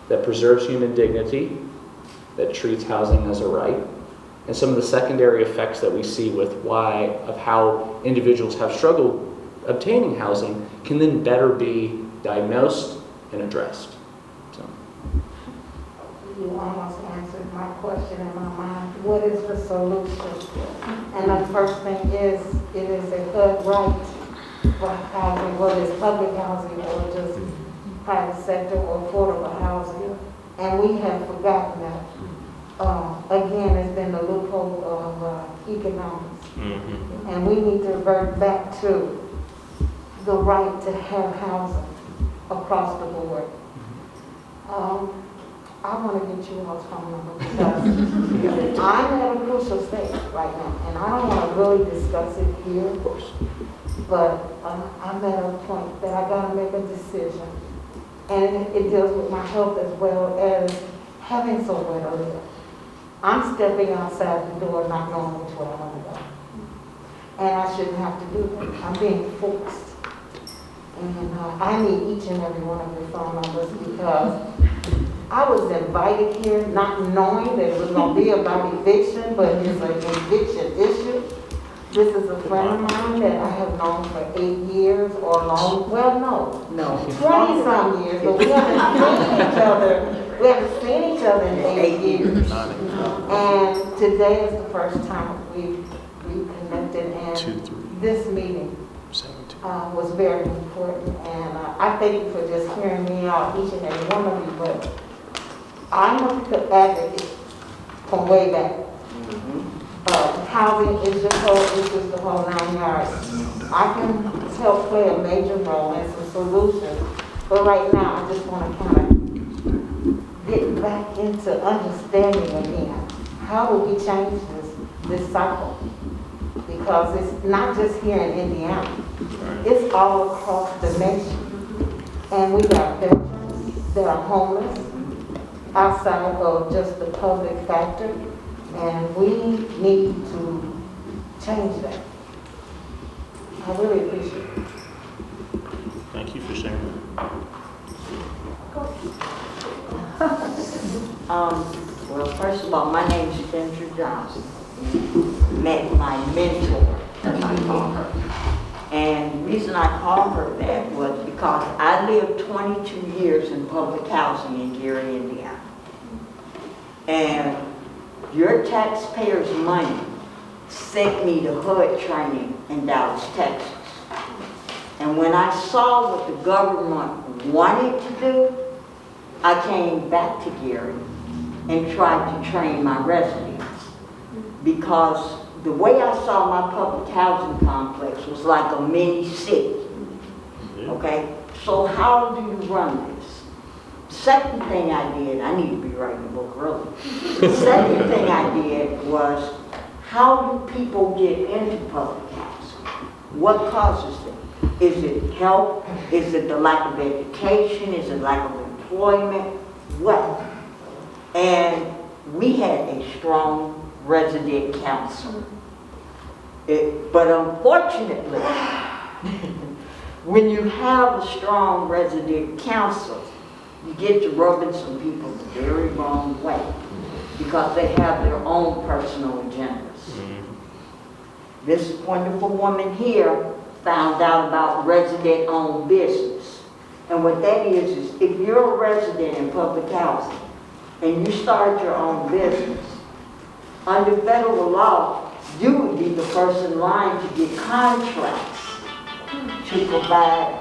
that preserves human dignity that treats housing as a right. And some of the secondary effects that we see of how individuals have struggled obtaining housing can then better be diagnosed and addressed. So. You almost answered my question in my mind. What is the solution? And the first thing is, it is a HUD right for housing, whether it's public housing or just private sector or affordable housing. And we have forgotten that. Again, it's been the loophole of economics. Mm-hmm. And we need to revert back to the right to have housing across the board. I want to get you all's phone number because I'm at a crucial stage right now, and I don't want to really discuss it here, of course. But I'm at a point that I got to make a decision, and it deals with my health as well as having somewhere to live. I'm stepping outside the door, not knowing which way I want to go, and I shouldn't have to do that. I'm being forced, and I need each and every one of your phone numbers because I was invited here not knowing that it was going to be about eviction, but it's an eviction issue. This is a friend of mine that I have known for 8 years or long. Well, no, 20-some years, but we haven't seen each other. We haven't seen each other in 8 years. And today is the first time we've reconnected, and this meeting was very important. And I thank you for just hearing me out, each and every one of you. But I'm a advocate from way back. Housing is just the whole 9 yards. I can help play a major role in some solutions, but right now I just want to kind of get back into understanding again. How do we change this cycle? Because it's not just here in Indiana. It's all across the nation. And we got veterans that are homeless outside of just the public factor. And we need to change that. I really appreciate it. Thank you for sharing. Well, first of all, my name is Kendra Johnson. Met my mentor, as I call her. And the reason I call her that was because I lived 22 years in public housing in Gary, Indiana. And your taxpayers' money sent me to HUD training in Dallas, Texas. And when I saw what the government wanted to do, I came back to Gary and tried to train my residents. Because the way I saw my public housing complex was like a mini city. Okay? So how do you run this? Second thing I did, I need to be writing a book really. The second thing I did was, how do people get into public housing? What causes them? Is it health? Is it the lack of education? Is it lack of employment? What? And we had a strong resident council. But unfortunately, when you have a strong resident council, you get to rubbing some people the very wrong way because they have their own personal agendas. This wonderful woman here found out about resident-owned business. And what that is if you're a resident in public housing and you start your own business, under federal law, you would be the first in line to get contracts to provide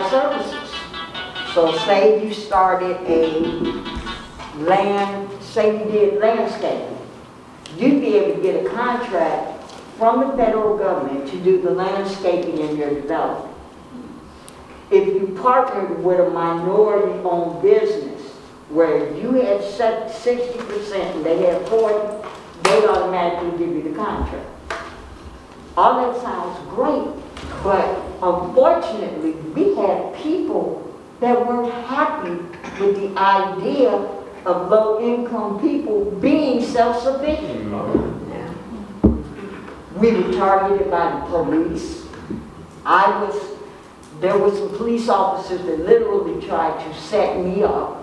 services. So say you started say you did landscaping, you'd be able to get a contract from the federal government to do the landscaping in your development. If you partnered with a minority-owned business where you had 60% and they had 40%, they'd automatically give you the contract. All that sounds great, but unfortunately, we had people that weren't happy with the idea of low-income people being self-sufficient. We were targeted by the police. There were some police officers that literally tried to set me up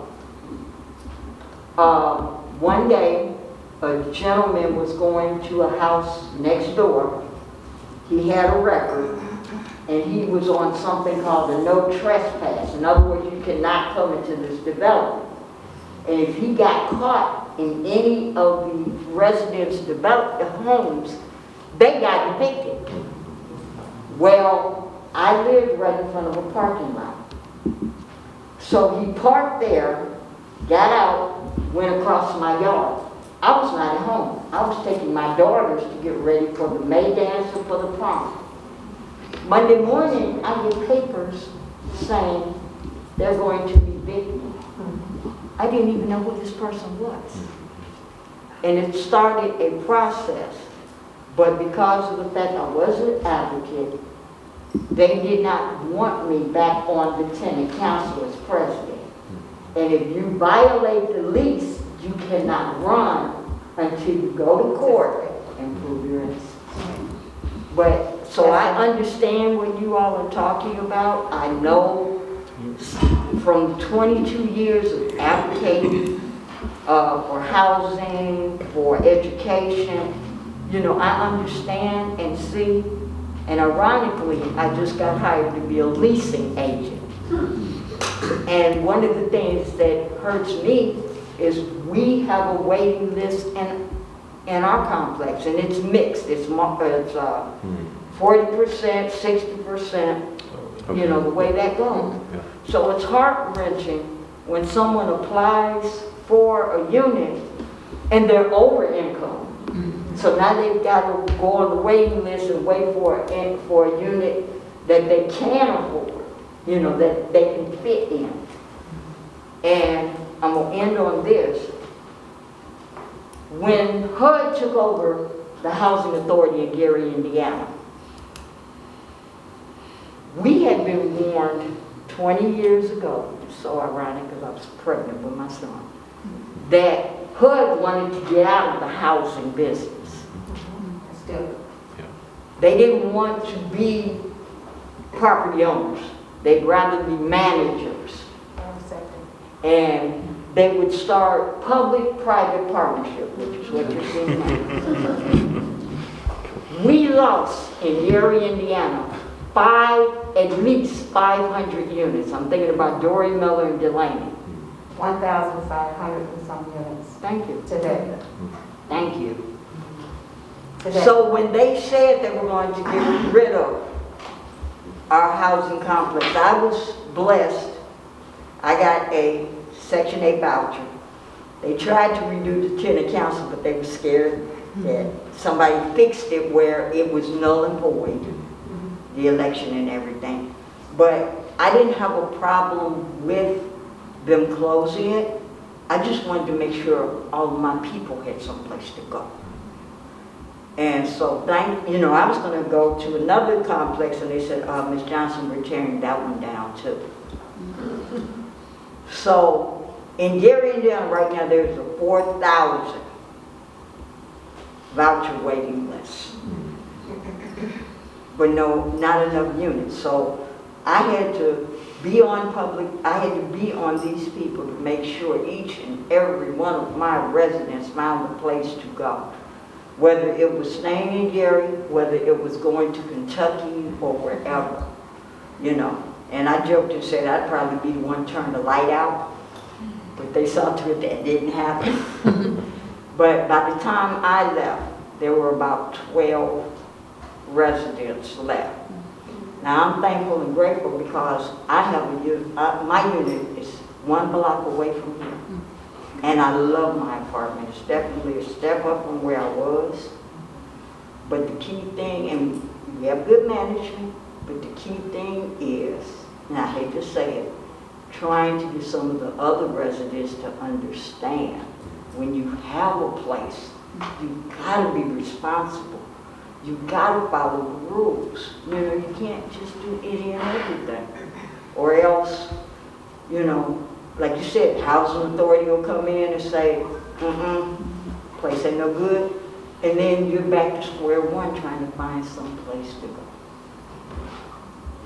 One day, a gentleman was going to a house next door. He had a record, and he was on something called a no trespass. In other words, you cannot come into this development. And if he got caught in any of the residents' developed homes, they got evicted. Well, I lived right in front of a parking lot. So he parked there, got out, went across my yard. I was not at home. I was taking my daughters to get ready for the May dance or for the prom. Monday morning, I get papers saying they're going to evict me. I didn't even know who this person was. And it started a process. But because of the fact I was an advocate, they did not want me back on the tenant council as president. And if you violate the lease, you cannot run until you go to court and prove your innocence. But, so I understand what you all are talking about. I know from 22 years of advocating for housing, for education, you know, I understand and see. And ironically, I just got hired to be a leasing agent. And one of the things that hurts me is we have a waiting list in our complex, and it's mixed. It's 40%, 60%, you know, the way that goes. So it's heart-wrenching when someone applies for a unit and they're over income. So now they've got to go on the waiting list and wait for a unit that they can afford, you know, that they can fit in. And I'm going to end on this. When HUD took over the Housing Authority in Gary, Indiana, we had been warned 20 years ago, it's so ironic because I was pregnant with my son, that HUD wanted to get out of the housing business. They didn't want to be property owners. They'd rather be managers. And they would start public-private partnership, which is what you're seeing now. We lost in Gary, Indiana, at least 500 units. I'm thinking about Dory, Miller, and Delaney. 1,500 and some units. Thank you. Today. Thank you. Today. So when they said they were going to get rid of our housing complex, I was blessed. I got a Section 8 voucher. They tried to redo the tenant council, but they were scared that somebody fixed it where it was null and void, the election and everything. But I didn't have a problem with them closing it. I just wanted to make sure all of my people had someplace to go. And so, I was going to go to another complex, and they said, Ms. Johnson, we're tearing that one down too. So, in Gary, Indiana, right now, there's a 4,000 voucher waiting list. But no, not enough units. So, I had to be on these people to make sure each and every one of my residents found a place to go. Whether it was staying in Gary, whether it was going to Kentucky or wherever, you know. And I joked and said I'd probably be the one to turn the light out, but they saw to it that didn't happen. But by the time I left, there were about 12 residents left. Now I'm thankful and grateful because I have my unit is 1 block away from here. And I love my apartment. It's definitely a step up from where I was. But the key thing, and we have good management, but the key thing is, and I hate to say it, trying to get some of the other residents to understand when you have a place, you've got to be responsible. You've got to follow the rules. You know, you can't just do any and everything. Or else, you know, like you said, housing authority will come in and say, place ain't no good. And then you're back to square one trying to find some place to go.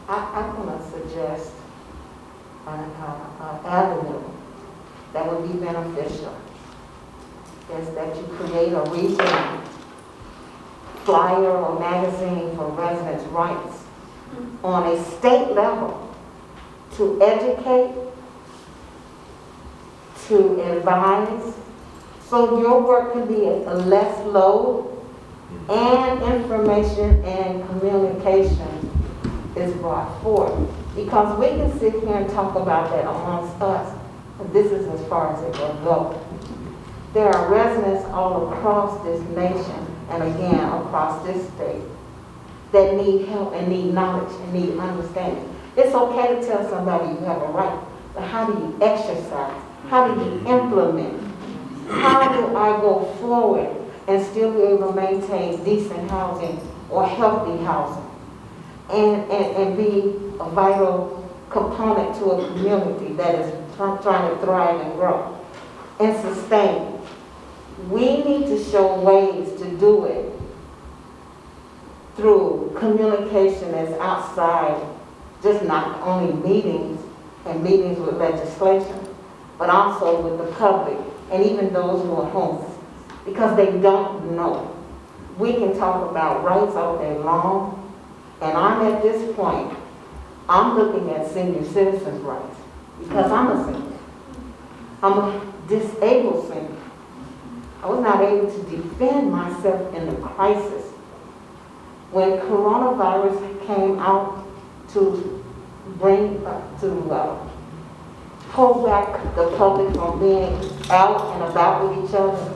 I'm going to suggest an avenue that would be beneficial is that you create a regional flyer or magazine for residents' rights on a state level to educate, to advise, so your work can be a less load and information and communication is brought forth. Because we can sit here and talk about that amongst us, but this is as far as it will go. There are residents all across this nation, and again, across this state, that need help and need knowledge and need understanding. It's okay to tell somebody you have a right, but how do you exercise? How do you implement? How do I go forward and still be able to maintain decent housing or healthy housing and be a vital component to a community that is trying to thrive and grow and sustain? We need to show ways to do it through communication that's outside just not only meetings and meetings with legislation, but also with the public and even those who are homeless, because they don't know. We can talk about rights all day long, and I'm at this point, I'm looking at senior citizens' rights, because I'm a senior. I'm a disabled senior. I was not able to defend myself in the crisis. When coronavirus came out to pull back the public from being out and about with each other,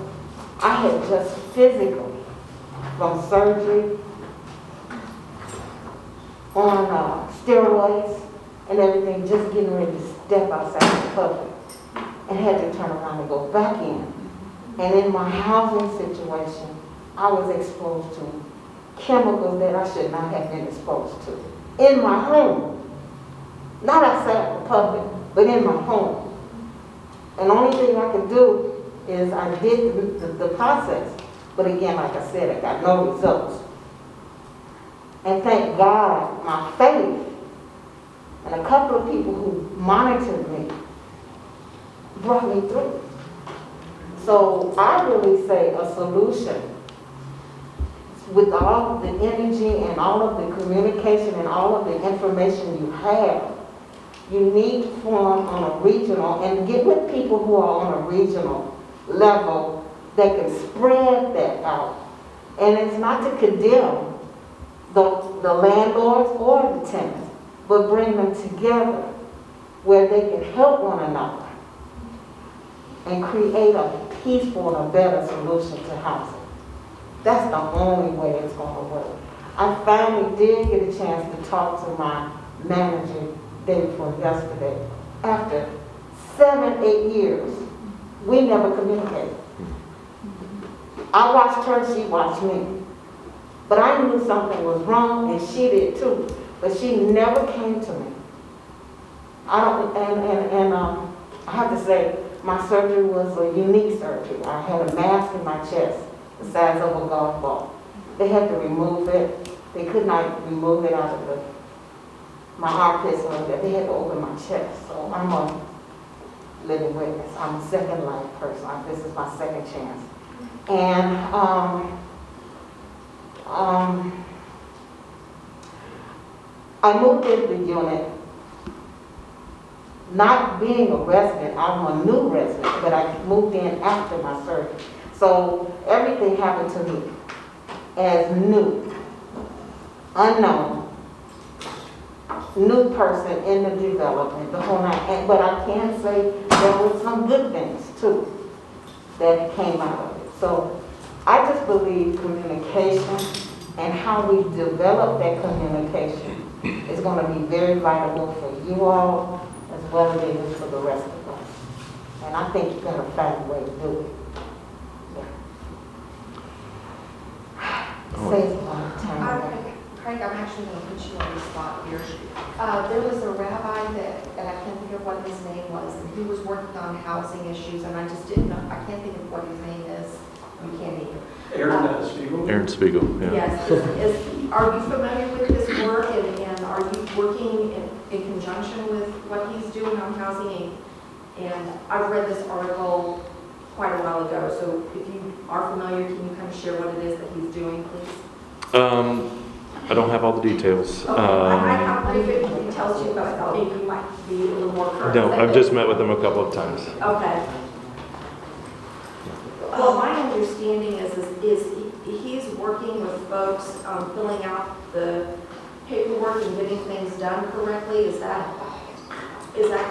I had just physically, from surgery, on steroids and everything, just getting ready to step outside the public, and had to turn around and go back in. And in my housing situation, I was exposed to chemicals that I should not have been exposed to. In my home. Not outside the public, but in my home. And the only thing I could do is I did the process. But again, like I said, I got no results. And thank God, my faith and a couple of people who monitored me brought me through. So I really say a solution with all of the energy and all of the communication and all of the information you have, you need to form on a regional and get with people who are on a regional level that can spread that out. And it's not to condemn the landlords or the tenants, but bring them together where they can help one another and create a peaceful and a better solution to housing. That's the only way it's going to work. I finally did get a chance to talk to my manager day before yesterday. After 7-8 years, we never communicated. I watched her, she watched me. But I knew something was wrong, and she did too. But she never came to me. I have to say, my surgery was a unique surgery. I had a mass in my chest the size of a golf ball. They had to remove it. They could not remove it out of my armpits or that. They had to open my chest. So I'm a living witness. I'm a second life person. This is my second chance. And I moved into the unit not being a resident. I'm a new resident, but I moved in after my surgery. So everything happened to me as new, unknown, new person in the development, the whole night. But I can say there were some good things too that came out of it. So I just believe communication and how we develop that communication is going to be very vital for you all as well as it is for the rest of us. And I think you're going to find a way to do it. Craig, I'm actually going to put you on the spot here. There was a rabbi that I can't think of what his name was, and he was working on housing issues, and I just didn't know, I can't think of what his name is. You can't either. Aaron Spiegel. Aaron Spiegel, yeah. Yes. Are you familiar with his work, and are you working in conjunction with what he's doing on housing? And I've read this article quite a while while ago. So if you are familiar, can you kind of share what it is that he's doing, please? I don't have all the details. Okay, I might have brief details too, but I thought maybe you might be a little more current. No, I've just met with him a couple of times. Okay. Well, my understanding is he's working with folks, filling out the paperwork and getting things done correctly. Is that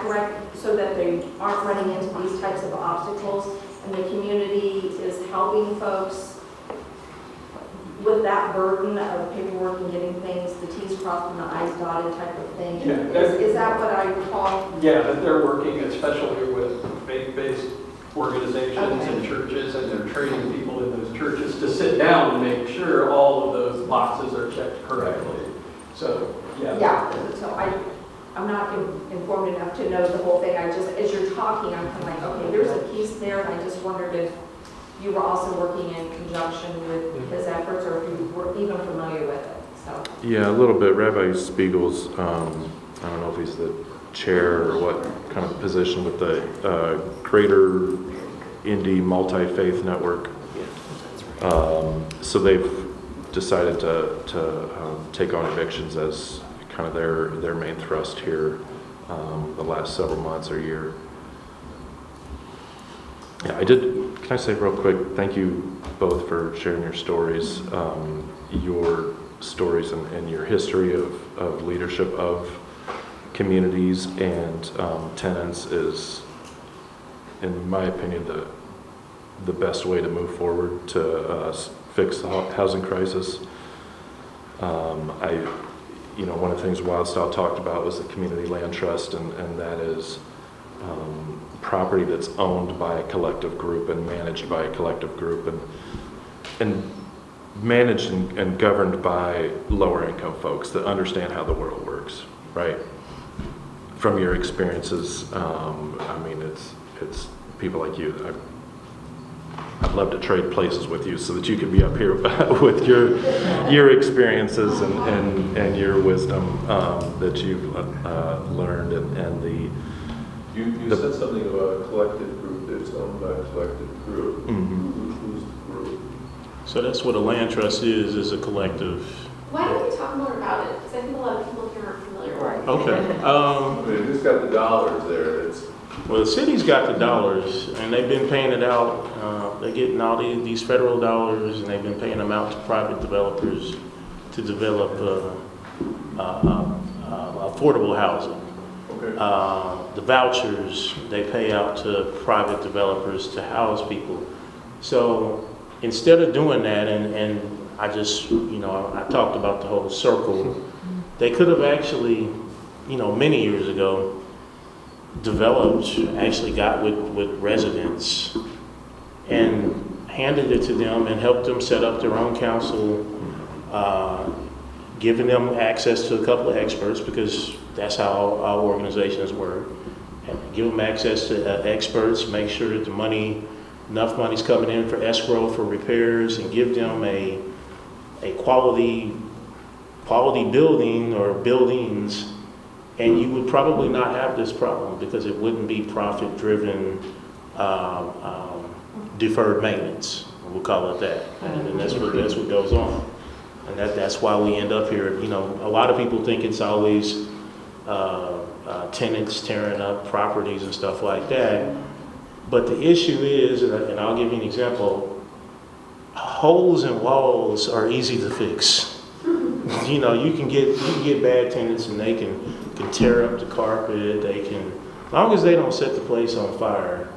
correct? So that they aren't running into these types of obstacles, and the community is helping folks with that burden of paperwork and getting things, the T's crossed and the I's dotted type of thing. Yeah, Is that what I recall? Yeah, that they're working especially with faith-based organizations and churches, and they're training people in those churches to sit down and make sure all of those boxes are checked correctly. So, yeah. Yeah, so I'm not informed enough to know the whole thing. I just, as you're talking, I'm kind of like, okay, there's a piece there, and I just wondered if you were also working in conjunction with his efforts, or if you were even familiar with it, so. Yeah, a little bit. Rabbi Spiegel's, I don't know if he's the chair or what kind of position with the Greater Indy Multi-Faith Network. So they've decided to take on evictions as kind of their main thrust here the last several months or year. Yeah, can I say real quick, thank you both for sharing your stories. Your stories and your history of leadership of communities and tenants is, in my opinion, the best way to move forward to fix the housing crisis. One of the things Wildstyle talked about was the community land trust, and that is property that's owned by a collective group and managed by a collective group, and managed and governed by lower income folks that understand how the world works, right? From your experiences, it's people like you. I'd love to trade places with you so that you could be up here with your experiences and your wisdom that you've learned and the. You said something about a collective group that's owned by a collective group. Mm-hmm. Who's the group? So that's what a land trust is a collective. Why don't we talk more about it? Because I think a lot of people here aren't familiar with it. Okay. Who's got the dollars there? Well, the city's got the dollars, and they've been paying it out. They're getting all these federal dollars, and they've been paying them out to private developers to develop affordable housing. Okay. The vouchers they pay out to private developers to house people. So instead of doing that, and I just, I talked about the whole circle, they could have actually, many years ago, got with residents and handed it to them and helped them set up their own council, giving them access to a couple of experts, because that's how our organizations work. And give them access to experts, make sure that enough money's coming in for escrow for repairs, and give them a quality building or buildings. And you would probably not have this problem because it wouldn't be profit-driven deferred maintenance. We'll call it that, and that's what goes on. And that's why we end up here. A lot of people think it's always tenants tearing up properties and stuff like that. But the issue is, and I'll give you an example, holes in walls are easy to fix. You can get bad tenants, and they can tear up the carpet. They can, as long as they don't set the place on fire,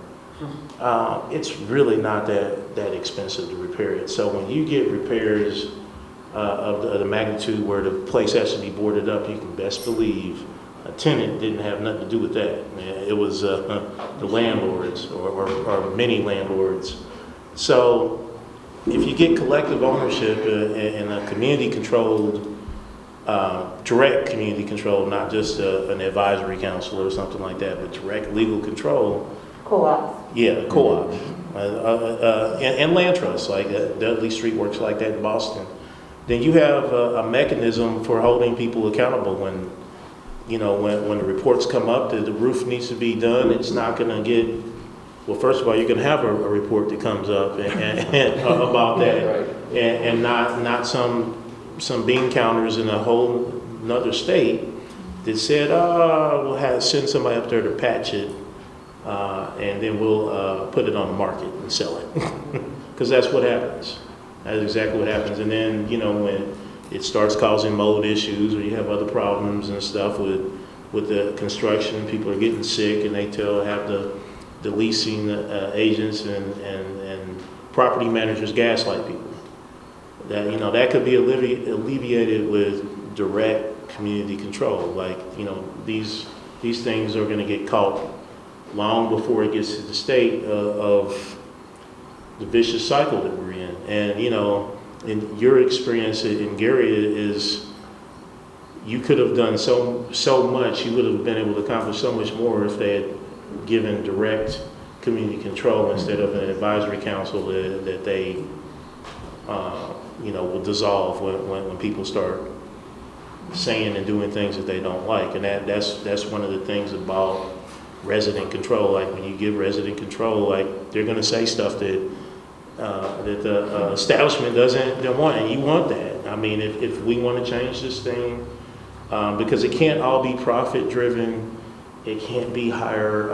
it's really not that expensive to repair it. So when you get repairs of the magnitude where the place has to be boarded up, you can best believe a tenant didn't have nothing to do with that. It was the landlords or many landlords. So if you get collective ownership in a community-controlled, direct community control, not just an advisory council or something like that, but direct legal control. Co-op. Yeah, co-op. And land trusts, like Dudley Street works like that in Boston. Then you have a mechanism for holding people accountable when the reports come up that the roof needs to be done. It's not going to get well, first of all, you can have a report that comes up and about that, and not some bean counters in a whole another state that said, we'll send somebody up there to patch it, and then we'll put it on the market and sell it. Because that's what happens. That's exactly what happens. And then, when it starts causing mold issues, or you have other problems and stuff with the construction, people are getting sick, and they have the leasing agents and property managers gaslight people. That that could be alleviated with direct community control. Like, these things are going to get caught long before it gets to the state of the vicious cycle that we're in. And in your experience in Gary is you could have done so much. You would have been able to accomplish so much more if they had given direct community control instead of an advisory council that they will dissolve when people start saying and doing things that they don't like. And that's one of the things about resident control. Like, when you give resident control, like, they're going to say stuff that the establishment doesn't want, and you want that. I mean, if we want to change this thing, because it can't all be profit driven, it can't be higher.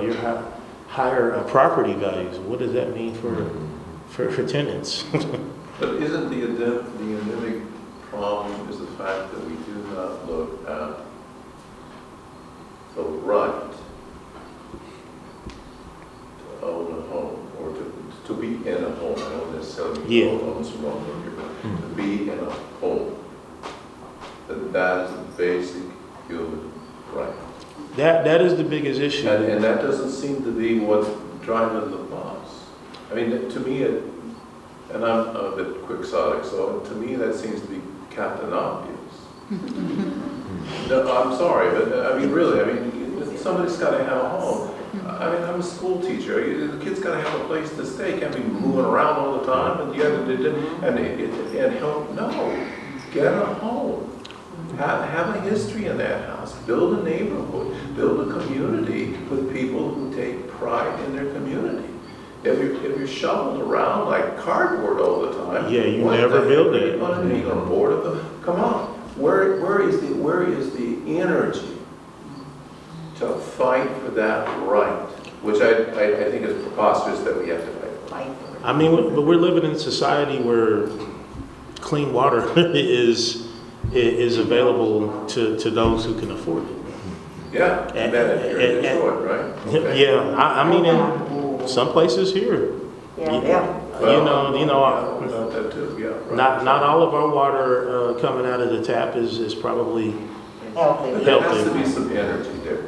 Your higher property values. What does that mean for tenants? But isn't the endemic problem is the fact that we do not look at the right to own a home, or to be in a home? I don't necessarily mean own homes from wrong here, but to be in a home. That is the basic human right. That is the biggest issue. And that doesn't seem to be what's driving the bus. I mean, to me, and I'm a bit quixotic, so to me that seems to be Captain Obvious. No, I'm sorry, but I mean, really, somebody's got to have a home. I mean, I'm a school teacher. The kid's got to have a place to stay. Can't be moving around all the time. And and help. No, get a home. Have a history in that house. Build a neighborhood. Build a community with people who take pride in their community. If you're shoveled around like cardboard all the time, you never build it. You're going to board of them. Come on, where is the energy to fight for that right? Which I think is preposterous that we have to fight for. I mean, but we're living in a society where clean water is available to those who can afford it. Yeah, and you're in Detroit, right? Okay. Yeah, I mean, in some places here. Not all of our water coming out of the tap is probably healthy. But there has to be some energy there.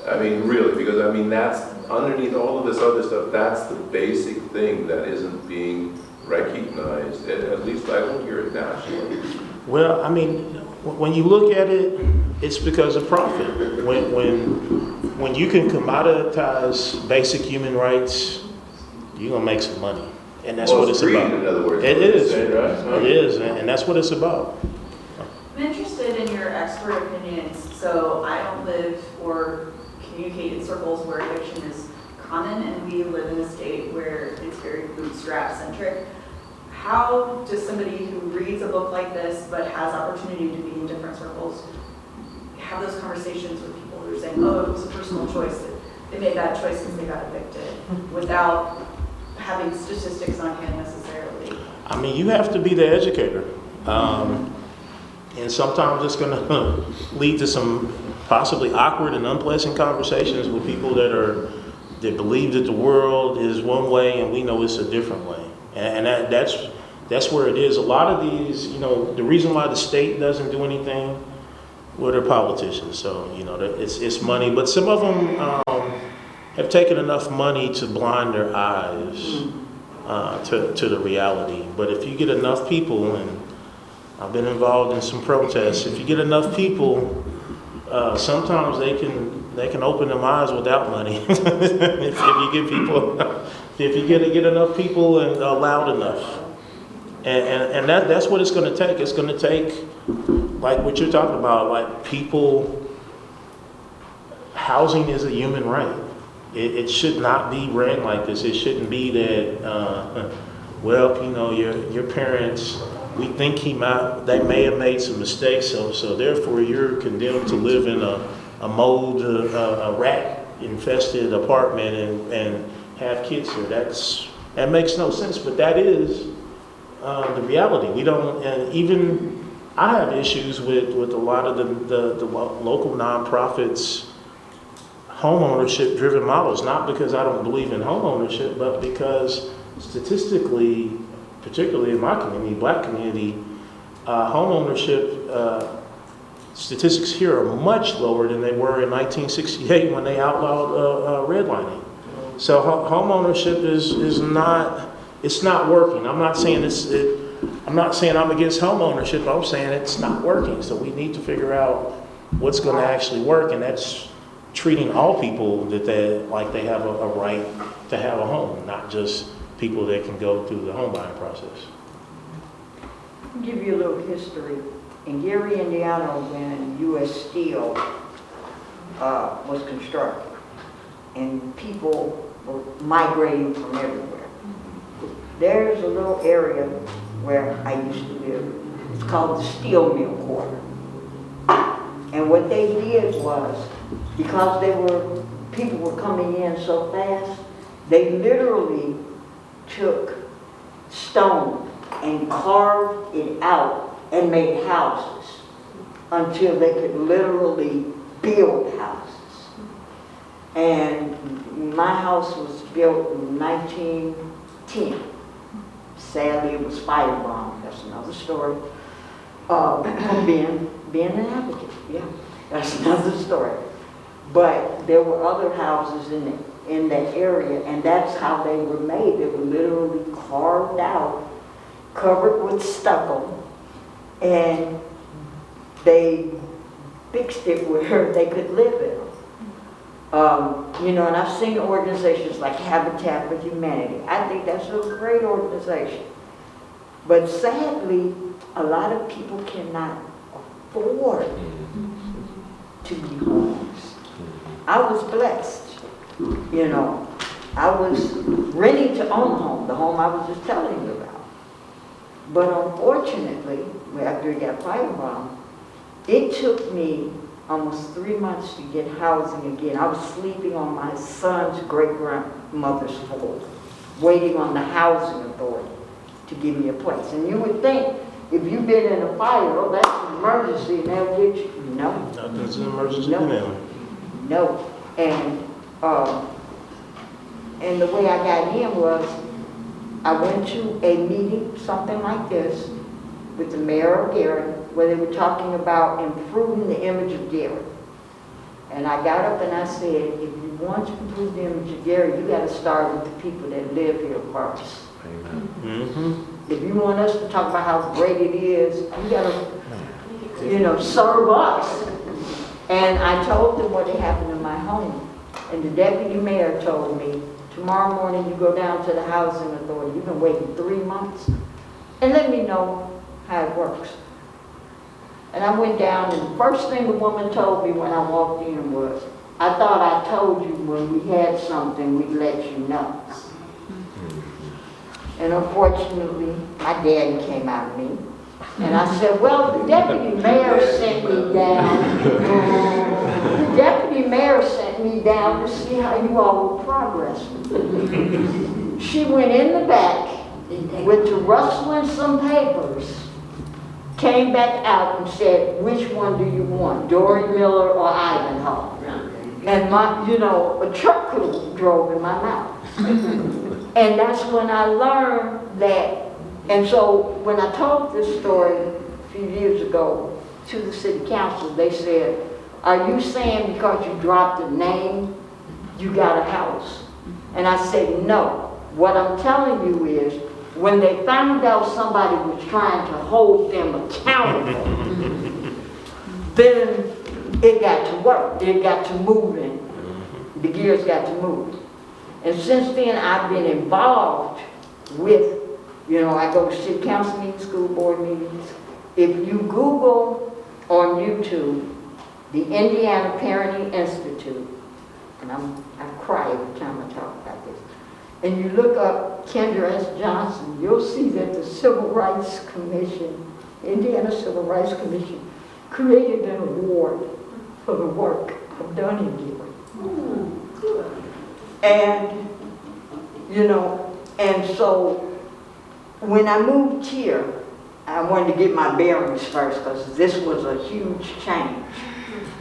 I mean, really, because I mean, that's underneath all of this other stuff. That's the basic thing that isn't being recognized. At least I don't hear it nationally. Well, I mean, when you look at it, it's because of profit. When you can commoditize basic human rights, you're gonna make some money, and that's what it's about. In other words, it is, and that's what it's about. I'm interested in your expert opinions. So I don't live or communicate in circles where eviction is common, and we live in a state where it's very bootstrap centric. How does somebody who reads a book like this but has opportunity to be in different circles have those conversations with people who are saying, oh, it was a personal choice, that they made that choice because they got evicted, without having statistics on hand necessarily? I mean, you have to be the educator. And sometimes it's going to lead to some possibly awkward and unpleasant conversations with people that believe that the world is one way and we know it's a different way. And that's where it is. A lot of these, the reason why the state doesn't do anything, well, they're politicians, so it's money. But some of them have taken enough money to blind their eyes to the reality. But if you get enough people, and I've been involved in some protests, if you get enough people, sometimes they can open their eyes without money. if you get people, if you get enough people and loud enough, and that's what it's going to take. It's going to take, like what you're talking about, like people. Housing is a human right. it should not be ran like this. It shouldn't be that, well, you know, your parents, we think they may have made some mistakes, so therefore you're condemned to live in a mold, a rat infested apartment and have kids here. That makes no sense, but that is the reality. We don't, and even I have issues with a lot of the local nonprofits home ownership driven models, not because I don't believe in home ownership, but because statistically, particularly in my community, black community, home ownership statistics here are much lower than they were in 1968 when they outlawed redlining. So home ownership is not, it's not working. I'm not saying I'm not saying I'm against home ownership. I'm saying it's not working. So we need to figure out what's going to actually work, and that's treating all people like they have a right to have a home, not just people that can go through the home buying process. I'll give you a little history. In Gary, Indiana, when U.S. Steel was constructed, and people were migrating from everywhere, there's a little area where I used to live. It's called the Steel Mill Quarter. And what they did was, because people were coming in so fast, they literally took stone and carved it out and made houses until they could literally build houses. And my house was built in 1910. Sadly, it was firebombed. That's another story. Being an advocate, yeah, that's another story. But there were other houses in that area, and that's how they were made. They were literally carved out, covered with stucco, and they fixed it where they could live in them. You know, and I've seen organizations like Habitat for Humanity. I think that's a great organization. But sadly, a lot of people cannot afford to be homeless. I was blessed, you know. I was ready to own a home, the home I was just telling you about. But unfortunately, after it got firebombed, it took me almost 3 months to get housing again. I was sleeping on my son's great-grandmother's floor, waiting on the housing authority to give me a place. And you would think, if you've been in a fire, oh, that's an emergency, and they'll get you. No. Nothing's an emergency now. No. And the way I got in was, I went to a meeting, something like this, with the mayor of Gary, where they were talking about improving the image of Gary. And I got up and I said, if you want to improve the image of Gary, you got to start with the people that live here first. Amen. Mm-hmm. If you want us to talk about how great it is, you got to, you know, serve us. And I told them what had happened in my home. And the deputy mayor told me, tomorrow morning you go down to the housing authority. You've been waiting 3 months. And let me know how it works. And I went down, and the first thing the woman told me when I walked in was, I thought I told you when we had something, we'd let you know. And unfortunately, my daddy came out of me. And I said, well, the deputy mayor sent me down. The deputy mayor sent me down to see how you all were progressing. She went in the back, went to rustling some papers, came back out and said, which one do you want, Dory Miller or Ivanhoe? And a truck could have drove in my mouth. And that's when I learned that. And so when I told this story a few years ago to the city council, they said, are you saying because you dropped a name, you got a house? And I said, no. What I'm telling you is, when they found out somebody was trying to hold them accountable, then it got to work. It got to moving. The gears got to move. And since then, I've been involved with, I go to city council meetings, school board meetings. If you Google on YouTube, the Indiana Parenting Institute, and I cry every time I talk about this, and you look up Kendra Johnson, you'll see that the Civil Rights Commission, Indiana Civil Rights Commission, created an award for the work I've done in Gary. And, you know, and so when I moved here, I wanted to get my bearings first because this was a huge change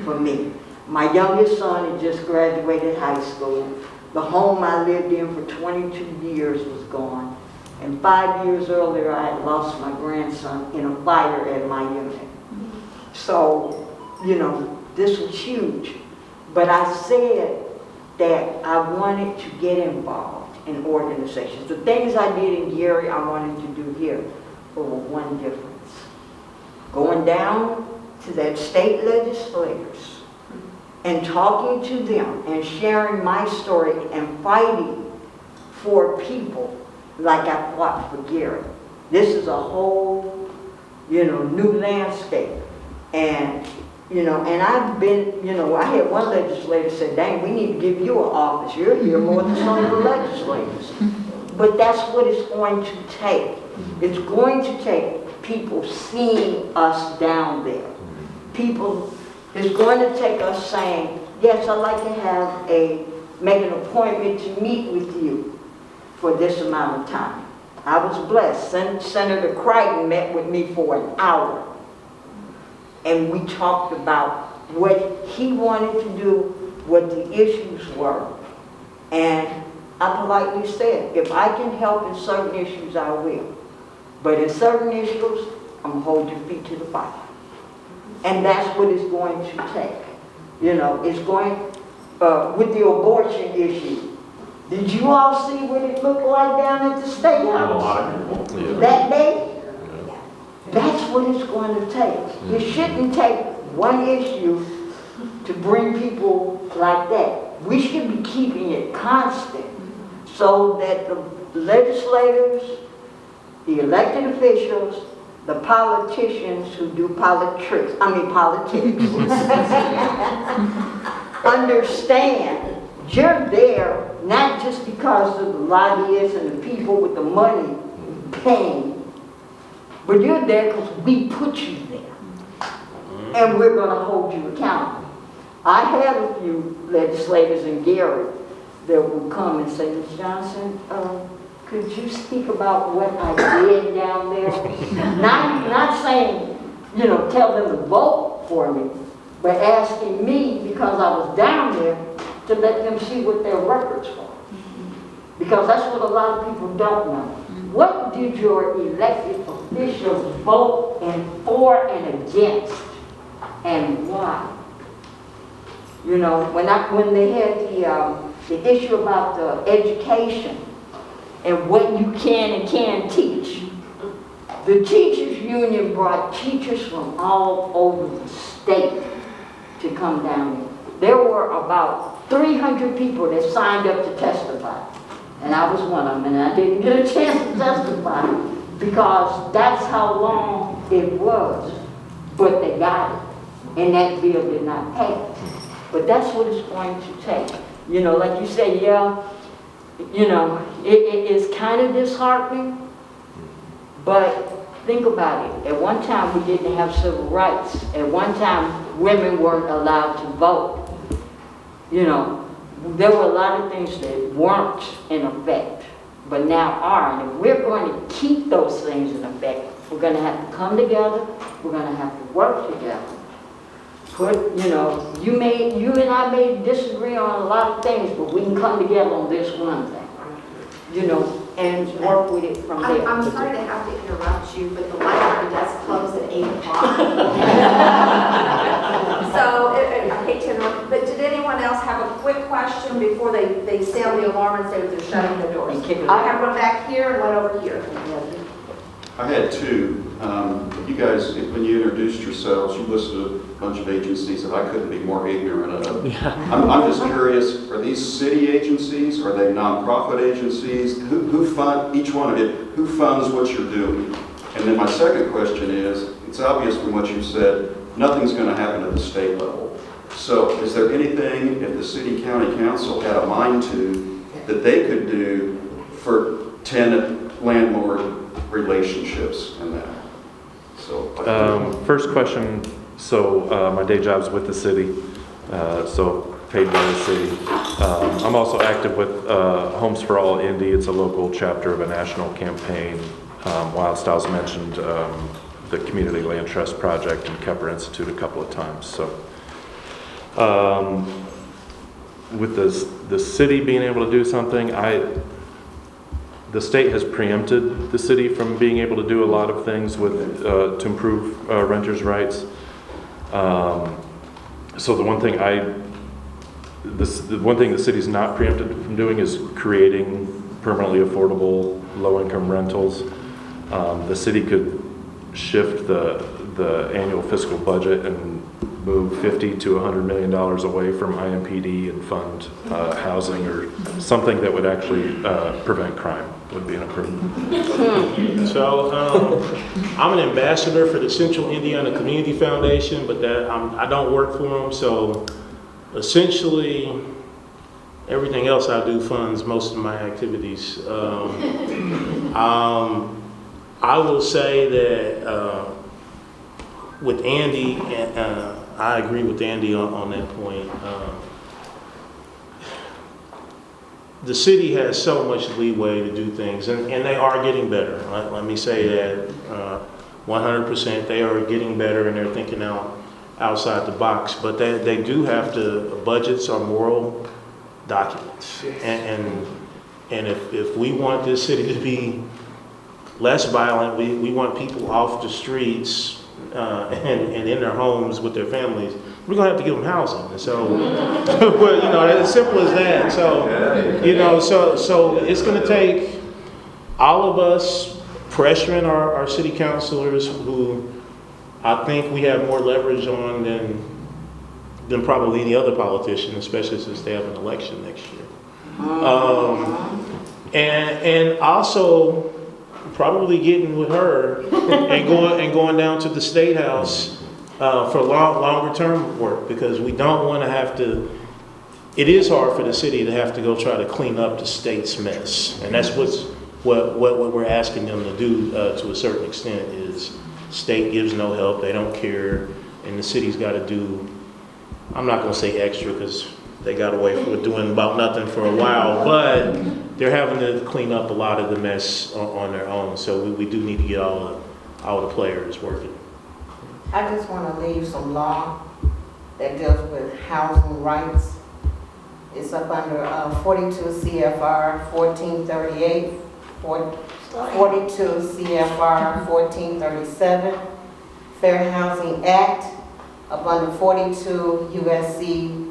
for me. My youngest son had just graduated high school. The home I lived in for 22 years was gone. And 5 years earlier, I had lost my grandson in a fire at my unit. So, you know, this was huge. But I said that I wanted to get involved in organizations. The things I did in Gary, I wanted to do here, but with one difference. Going down to that state legislators and talking to them and sharing my story and fighting for people like I fought for Gary. This is a whole, you know, new landscape. And, you know, and I've been, you know, I had one legislator say, dang, we need to give you an office. You're here more than some of the legislators. But that's what it's going to take. It's going to take people seeing us down there. People, it's going to take us saying, yes, I'd like to make an appointment to meet with you for this amount of time. I was blessed. Senator Crichton met with me for an hour. And we talked about what he wanted to do, what the issues were. And I politely said, if I can help in certain issues, I will. But in certain issues, I'm going to hold your feet to the fire. And that's what it's going to take. You know, it's going, with the abortion issue. Did you all see what it looked like down at the State House that day? That's what it's going to take. It shouldn't take one issue to bring people like that. We should be keeping it constant so that the legislators, the elected officials, the politicians who do politics, understand you're there not just because of the lobbyists and the people with the money paying, but you're there because we put you there. And we're going to hold you accountable. I had a few legislators in Gary that would come and say, Ms. Johnson, could you speak about what I did down there? Not saying, you know, tell them to vote for me, but asking me, because I was down there, to let them see what their records were. Because that's what a lot of people don't know. What did your elected officials vote for and against, and why? You know, when they had the issue about the education and what you can and can't teach, the teachers union brought teachers from all over the state to come down there. There were about 300 people that signed up to testify. And I was one of them, and I didn't get a chance to testify because that's how long it was. But they got it, and that bill did not pass. But that's what it's going to take. You know, like you say, yeah, you know, it is kind of disheartening, but think about it. At one time, we didn't have civil rights. At one time, women weren't allowed to vote. You know, there were a lot of things that weren't in effect, but now are. And if we're going to keep those things in effect, we're going to have to come together. We're going to have to work together. You know, you and I may disagree on a lot of things, but we can come together on this one thing. You know, and work with it from there. I'm sorry to have to interrupt you, but the library does close at 8 o'clock. So, I hate to interrupt, but did anyone else have a quick question before they sound the alarm and say that they're shutting the doors? I have one back here and one over here. I had two. You guys, when you introduced yourselves, you listed a bunch of agencies that I couldn't be more ignorant of. I'm just curious, are these city agencies? Are they nonprofit agencies? Who fund, each one of you, who funds what you're doing? And then my second question is, it's obvious from what you said, nothing's going to happen at the state level. So is there anything, if the city county council had a mind to, that they could do for tenant-landlord relationships and that? So. First question, so my day job's with the city, so paid by the city. I'm also active with Homes for All Indy. It's a local chapter of a national campaign. Whilst I was mentioned the Community Land Trust Project and Kepper Institute a couple of times. So with the city being able to do something, the state has preempted the city from being able to do a lot of things with to improve renters' rights. So the one thing the city's not preempted from doing is creating permanently affordable low-income rentals. The city could shift the annual fiscal budget and move $50 to $100 million away from IMPD and fund housing or something that would actually prevent crime would be an improvement. So I'm an ambassador for the Central Indiana Community Foundation, but I don't work for them. So essentially, everything else I do funds most of my activities. I will say that with Andy, I agree with Andy on that point. The city has so much leeway to do things, and they are getting better. Let me say that 100%. They are getting better, and they're thinking outside the box. But they do have to. Budgets are moral documents, and if we want this city to be less violent, we want people off the streets and in their homes with their families, we're gonna have to give them housing. And so, well, as simple as that. So, so it's gonna take all of us pressuring our city councilors, who I think we have more leverage on than probably any other politician, especially since they have an election next year. And also probably getting with her and going down to the State House for longer term work, because we don't want to have to. It is hard for the city to have to go try to clean up the state's mess, and that's what we're asking them to do to a certain extent. Is state gives no help, they don't care, and the city's got to do. I'm not going to say extra because they got away with doing about nothing for a while, but they're having to clean up a lot of the mess on their own. So we do need to get all the players working. I just want to leave some law that deals with housing rights. It's up under 42 CFR 1438, 42 CFR 1437, Fair Housing Act, up under 42 USC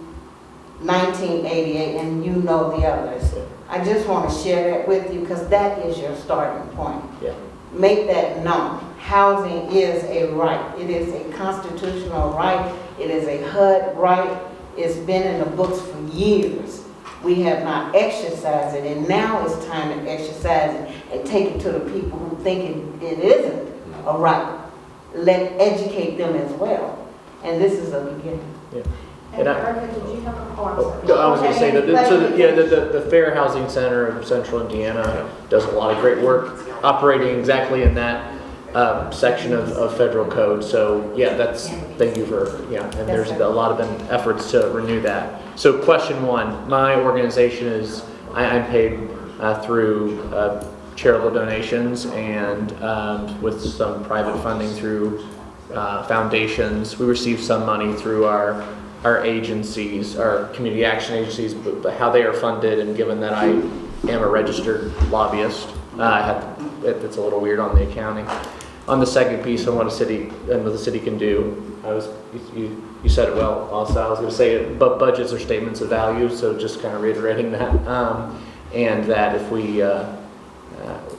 1988, and you know the others. I just want to share that with you because that is your starting point. Yeah. Make that known. Housing is a right. It is a constitutional right. It is a HUD right. It's been in the books for years. We have not exercised it, and now it's time to exercise it and take it to the people who think it isn't a right. Educate them as well. And this is a beginning. Yeah. And Erica, did you have a point? I was going to say that the Fair Housing Center of Central Indiana does a lot of great work operating exactly in that section of federal code. So yeah, thank you for, and there's a lot of efforts to renew that. So question one, my organization is, I'm paid through charitable donations and with some private funding through foundations. We receive some money through our agencies, our community action agencies, but how they are funded, and given that I am a registered lobbyist, it's a little weird on the accounting. On the second piece on what the city can do, you said it well also. I was going to say it, but budgets are statements of value, so just kind of reiterating that, and that if we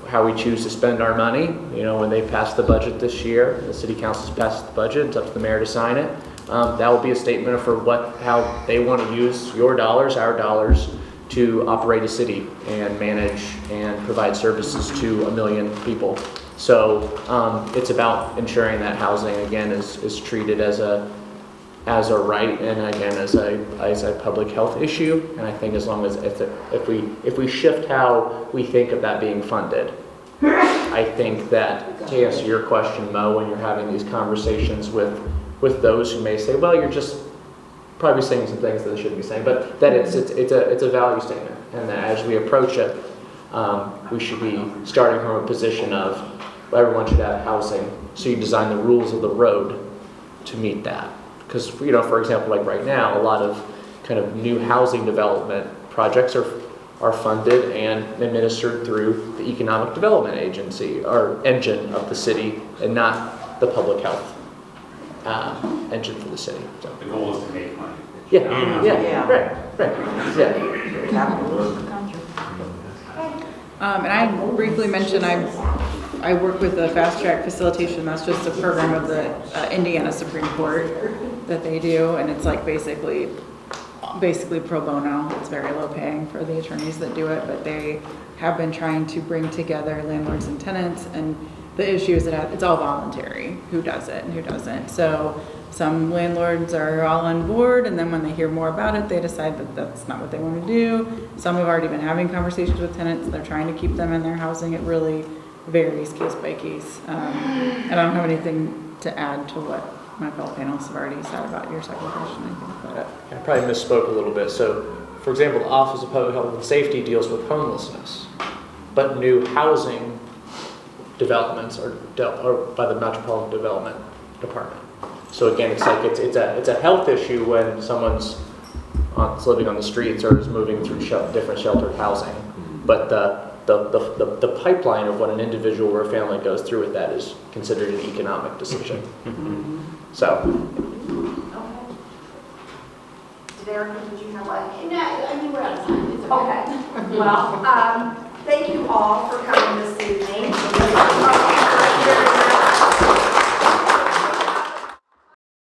how we choose to spend our money, when they pass the budget this year, the city council's passed the budget, it's up to the mayor to sign it. That will be a statement for how they want to use your dollars, our dollars, to operate a city and manage and provide services to 1 million people. So it's about ensuring that housing, again, is treated as a as a right and again as a public health issue. And I think as long as if we shift how we think of that being funded, I think that to answer your question, Mo, when you're having these conversations with those who may say, well, you're just probably saying some things that they shouldn't be saying, but that it's a value statement, and that as we approach it, we should be starting from a position of everyone should have housing. So you design the rules of the road to meet that. Because, for example, like right now, a lot of kind of new housing development projects are funded and administered through the economic development agency or engine of the city and not the public health engine for the city. So. The goal is to make money. Yeah. Right. Yeah. And I briefly mentioned I work with the fast track facilitation. That's just a program of the Indiana Supreme Court that they do, and it's like basically pro bono. It's very low paying for the attorneys that do it, but they have been trying to bring together landlords and tenants, and the issue is that it's all voluntary, who does it and who doesn't. So some landlords are all on board, and then when they hear more about it, they decide that that's not what they want to do. Some have already been having conversations with tenants. They're trying to keep them in their housing. It really varies case by case. And I don't have anything to add to what my fellow panelists have already said about your second question. I probably misspoke a little bit. So, for example, the Office of Public Health and Safety deals with homelessness, but new housing developments are dealt by the Metropolitan Development Department. So again, it's like it's a health issue when someone's living on the streets or is moving through different sheltered housing, but the pipeline of what an individual or a family goes through with that is considered an economic decision. So. Did Erica, did you have what? No, I mean, we're out of time. It's okay. Okay. Well, thank you all for coming